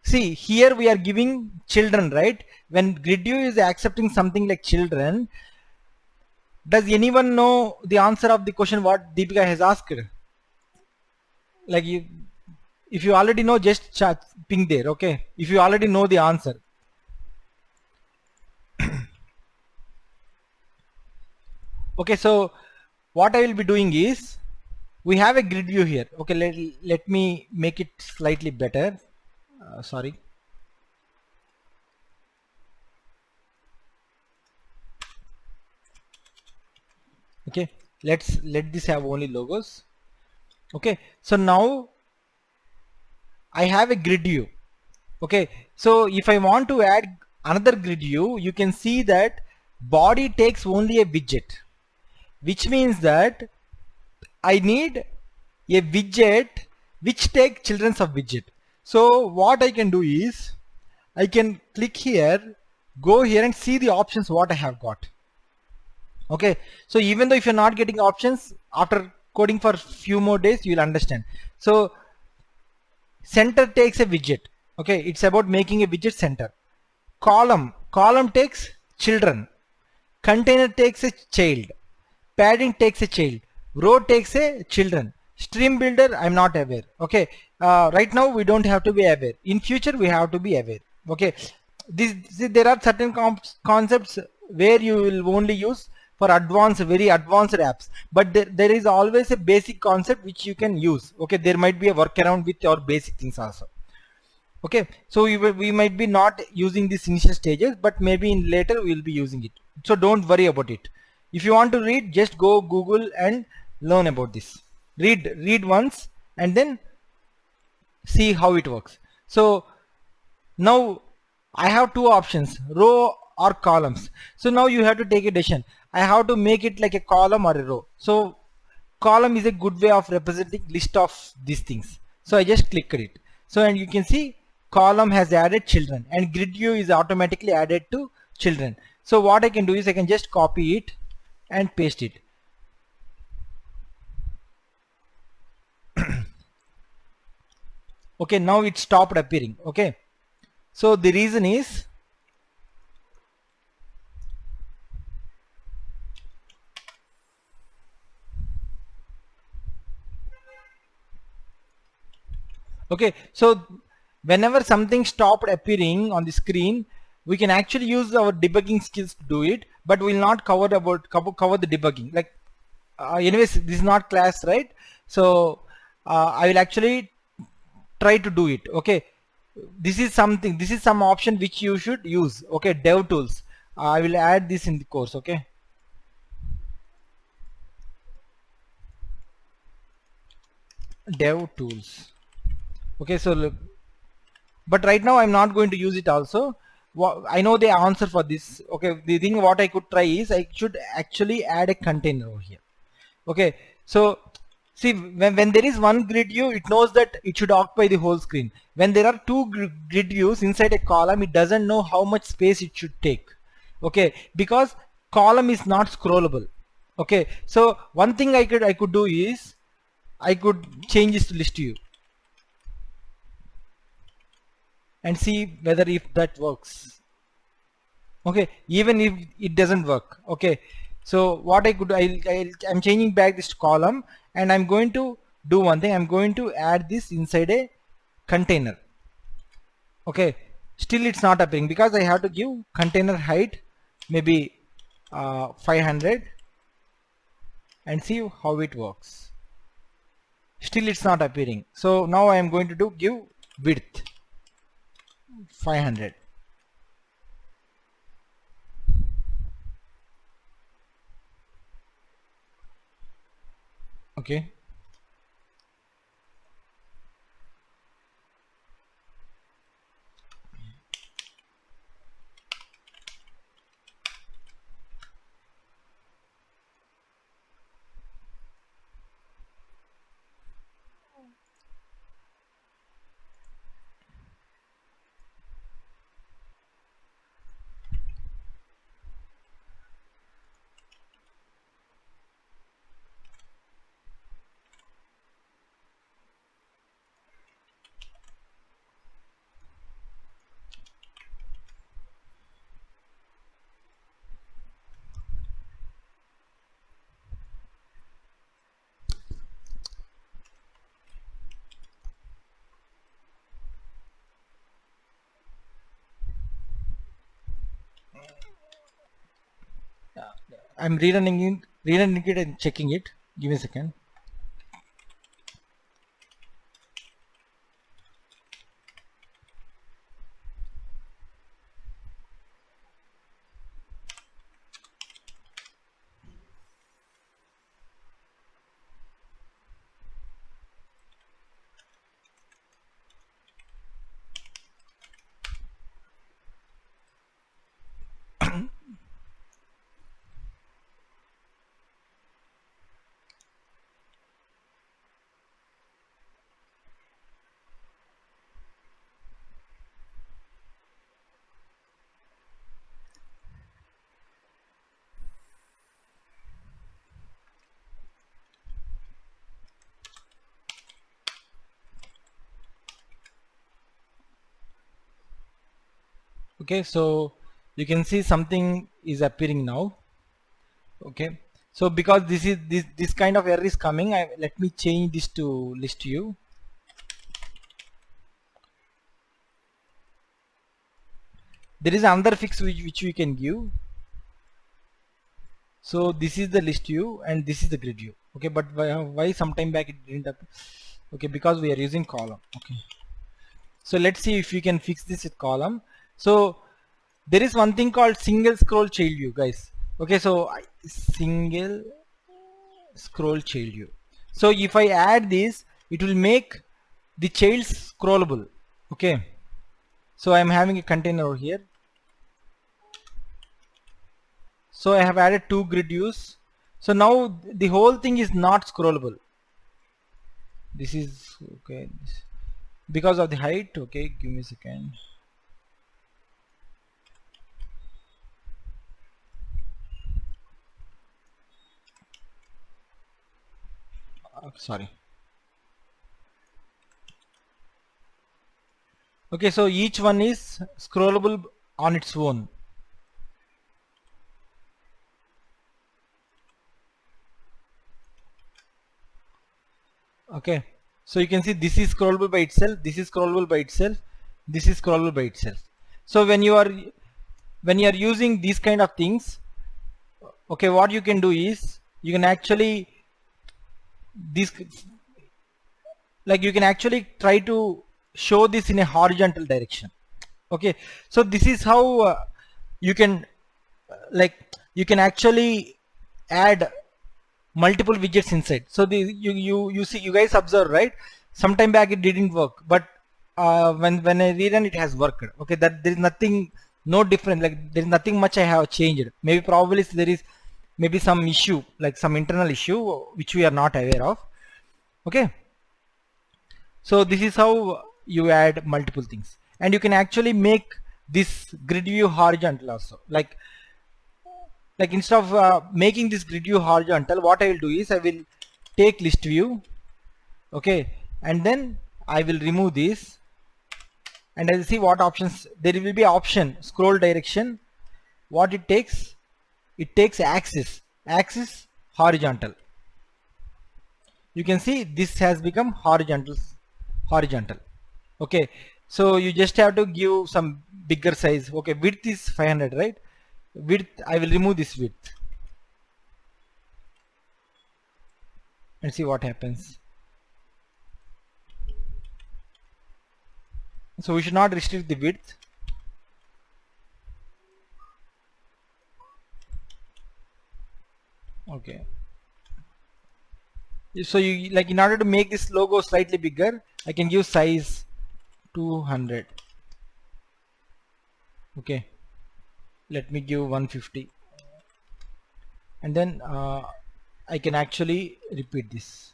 see, here we are giving children, right? When grid view is accepting something like children, does anyone know the answer of the question what Deepika has asked? Like, if you already know, just chat, ping there. Okay, if you already know the answer. Okay, so what I will be doing is, we have a grid view here. Okay, let me make it slightly better. Sorry. Okay, let this have only logos. Okay, so now I have a grid view. Okay, so if I want to add another grid view, you can see that body takes only a widget, which means that I need a widget which take children's of widget. So what I can do is, I can click here, go here and see the options what I have got. Okay, so even though if you're not getting options, after coding for few more days, you will understand. So center takes a widget. Okay, it's about making a widget center. Column takes children. Container takes a child. Padding takes a child. Row takes a children. Stream builder, I'm not aware. Okay, right now we don't have to be aware. In future we have to be aware. Okay, there are certain concepts where you will only use for advanced, very advanced apps, but there is always a basic concept which you can use. Okay, there might be a workaround with your basic things also. Okay, so we might be not using these initial stages, but maybe in later we will be using it. So don't worry about it. If you want to read, just go Google and learn about this. Read once and then see how it works. So now I have two options, row or columns. So now you have to take a decision. I have to make it like a column or a row. So column is a good way of representing list of these things. So I just clicked it. So and you can see column has added children and grid view is automatically added to children. So what I can do is I can just copy it and paste it. Okay, now it stopped appearing. Okay, so the reason is okay, so whenever something stopped appearing on the screen, we can actually use our debugging skills to do it, but we'll not cover the debugging. Like anyways, this is not class, right? So I will actually try to do it. Okay, this is some option which you should use. Okay, dev tools, I will add this in the course. Okay, dev tools. Okay, so look, but right now I'm not going to use it also. I know the answer for this. Okay, the thing what I could try is I should actually add a container over here. Okay, so see, when there is one grid view, it knows that it should occupy the whole screen. When there are two grid views inside a column, it doesn't know how much space it should take. Okay, because column is not scrollable. Okay, so one thing I could do is I could change this to list view and see whether if that works. Okay, even if it doesn't work. Okay, so what I could I'm changing back this column and I'm going to do one thing. I'm going to add this inside a container. Okay, still it's not appearing because I have to give container height maybe 500 and see how it works. Still it's not appearing. So now I am going to give width 500. Okay, I'm rerunning it and checking it. Give me a second. Okay, so you can see something is appearing now. Okay, so because this kind of error is coming, let me change this to list view. There is another fix which we can give. So this is the list view and this is the grid view. Okay, but why sometime back it didn't happen? Okay, because we are using column. Okay, so let's see if we can fix this with column. So there is one thing called single scroll child view, guys. Okay, so single scroll child view. So if I add this, it will make the child scrollable. Okay, so I'm having a container over here. So I have added two grid views. So now the whole thing is not scrollable. This is okay because of the height. Okay, give me a second. Sorry. Okay, so each one is scrollable on its own. Okay, so you can see this is scrollable by itself, this is scrollable by itself, this is scrollable by itself. So when you are using these kind of things, okay, what you can do is you can actually you can actually try to show this in a horizontal direction. Okay, so this is how you can you can actually add multiple widgets inside. So you see, you guys observe, right? Sometime back it didn't work, but when I rerun it has worked. Okay, that there is nothing, no different, like there is nothing much I have changed. Maybe probably there is maybe some issue, like some internal issue which we are not aware of. Okay, so this is how you add multiple things, and you can actually make this grid view horizontal also. Like instead of making this grid view horizontal, what I will do is I will take list view, okay, and then I will remove this, and I will see what options there will be. Option scroll direction, what it takes axis horizontal. You can see this has become horizontal. Okay, so you just have to give some bigger size. Okay, width is 500, right? Width, I will remove this width and see what happens. So we should not restrict the width. Okay, so you like, in order to make this logo slightly bigger, I can give size 200. Okay, let me give 150, and then I can actually repeat this,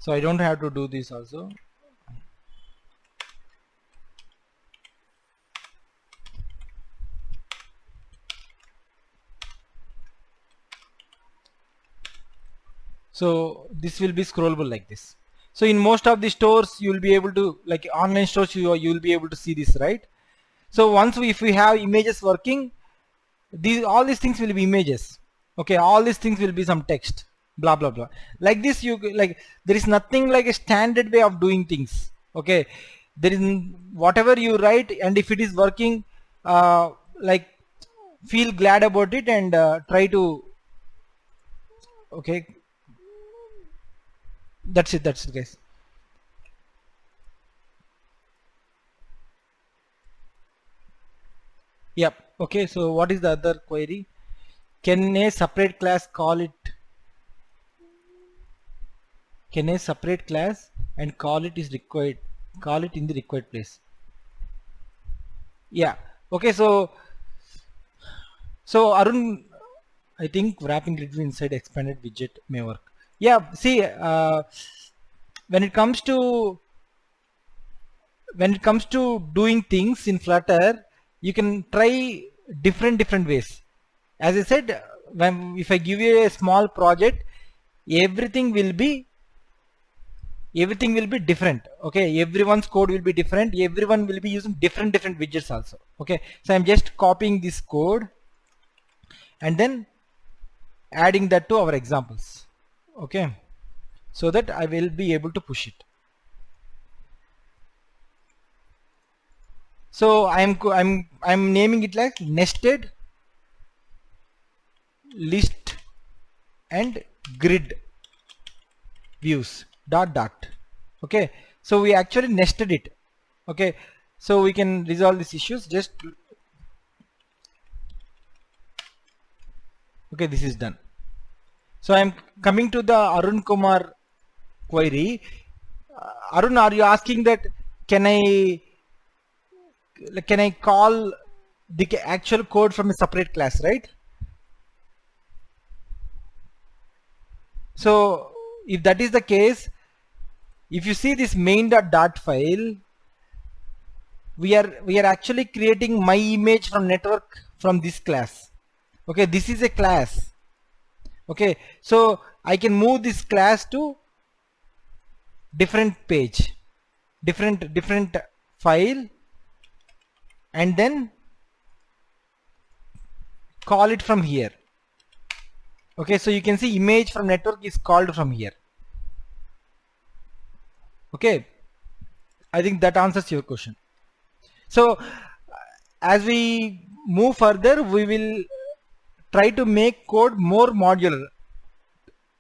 so I don't have to do this also. So this will be scrollable like this. So in most of the stores you will be able to, like online stores, you will be able to see this, right? So once if we have images working, all these things will be images. Okay, all these things will be some text, blah blah blah, like this. You like, there is nothing like a standard way of doing things. Okay, there is whatever you write, and if it is working, like feel glad about it and try to, okay, that's it guys. Yep. Okay, so what is the other query? Can a separate class call it and call it is required, call it in the required place? Yeah. Okay, so Arun, I think wrapping grid view inside expanded widget may work. Yeah, see, when it comes to doing things in Flutter, you can try different ways. As I said, if I give you a small project, everything will be everything will be different. Okay, everyone's code will be different, everyone will be using different widgets also. Okay, so I'm just copying this code and then adding that to our examples. Okay, so that I will be able to push it. So I'm naming it like nested list and grid views dot. Okay, so we actually nested it. Okay, so we can resolve these issues. Just okay, this is done. So I'm coming to the Arun Kumar query. Arun, are you asking that can I call the actual code from a separate class, right? So if that is the case, if you see this main.dart file, we are actually creating my image from network from this class. Okay, this is a class. Okay, so I can move this class to different page, different file, and then call it from here. Okay, so you can see image from network is called from here. Okay, I think that answers your question. So as we move further, we will try to make code more modular.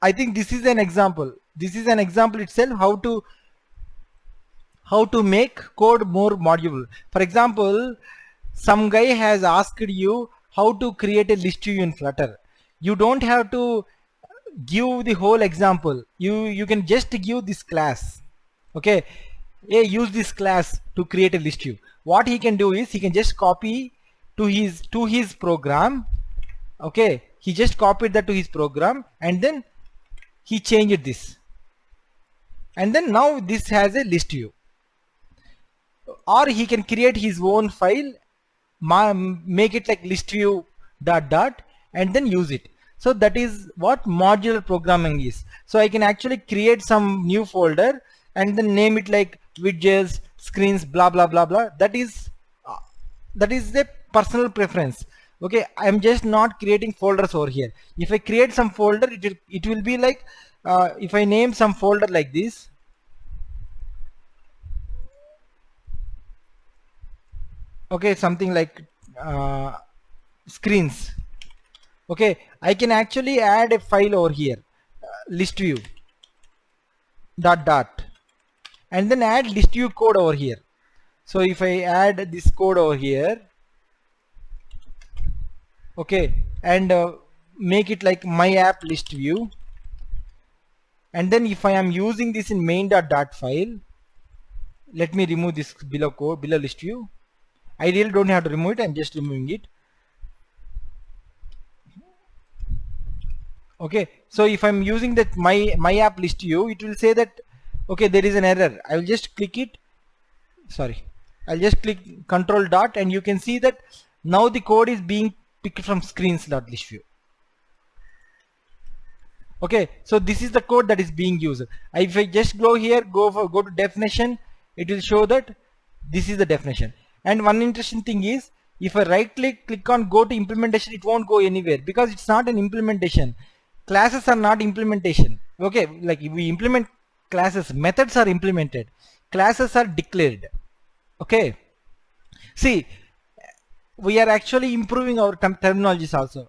I think this is an example. This is an example itself how to make code more modular. For example, some guy has asked you how to create a list view in Flutter. You don't have to give the whole example. You can just give this class. Okay, use this class to create a list view. What he can do is he can just copy to his program. Okay, he just copied that to his program and then he changed this, and then now this has a list view. Or he can create his own file, make it like list view dot and then use it. So that is what modular programming is. So I can actually create some new folder and then name it like widgets, screens, blah blah blah blah. That is a personal preference. Okay, I'm just not creating folders over here. If I create some folder, it will be like if I name some folder like this. Okay, something like screens. Okay, I can actually add a file over here, list view dot and then add list view code over here. So if I add this code over here, okay, and make it like my app list view, and then if I am using this in main.dart file, let me remove this below code, below list view. I really don't have to remove it, I'm just removing it. Okay, so if I'm using that my app list view, it will say that okay, there is an error. I will just click it. Sorry, I'll just click control dot and you can see that now the code is being picked from screens.list view. Okay, so this is the code that is being used. If I just go here, go to definition, it will show that this is the definition. And one interesting thing is, if I right click on go to implementation, it won't go anywhere because it's not an implementation. Classes are not implementation. Okay, like if we implement classes, methods are implemented, classes are declared. Okay, see, we are actually improving our terminologies also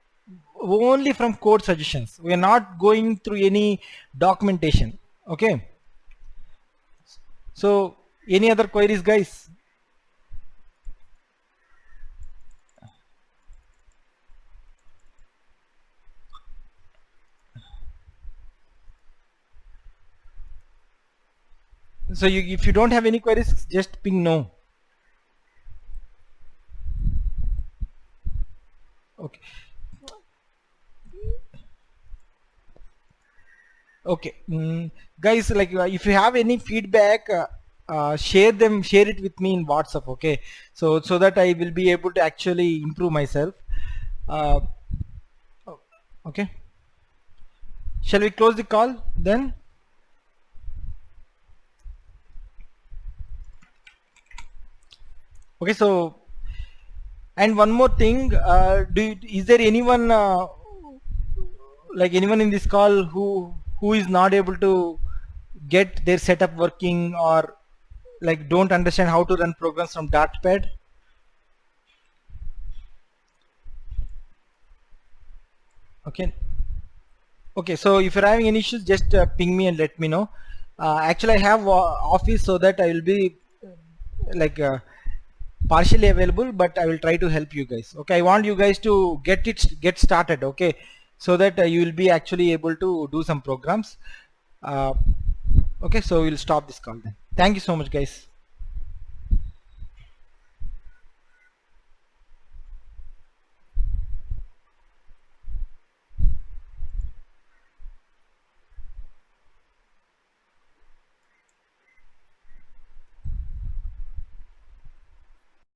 only from code suggestions. We are not going through any documentation. Okay, so any other queries, guys? So if you don't have any queries, just ping no. Okay. Okay, guys, like if you have any feedback, share it with me in WhatsApp. Okay, so that I will be able to actually improve myself. Okay, shall we close the call then? Okay, so and one more thing, is there anyone like anyone in this call who is not able to get their setup working, or like don't understand how to run programs from Dartpad? Okay. Okay, so if you're having any issues, just ping me and let me know. Actually, I have office, so that I will be like partially available, but I will try to help you guys. Okay, I want you guys to get started. Okay, so that you will be actually able to do some programs. Uh, okay, so we'll stop this call then. Thank you so much, guys.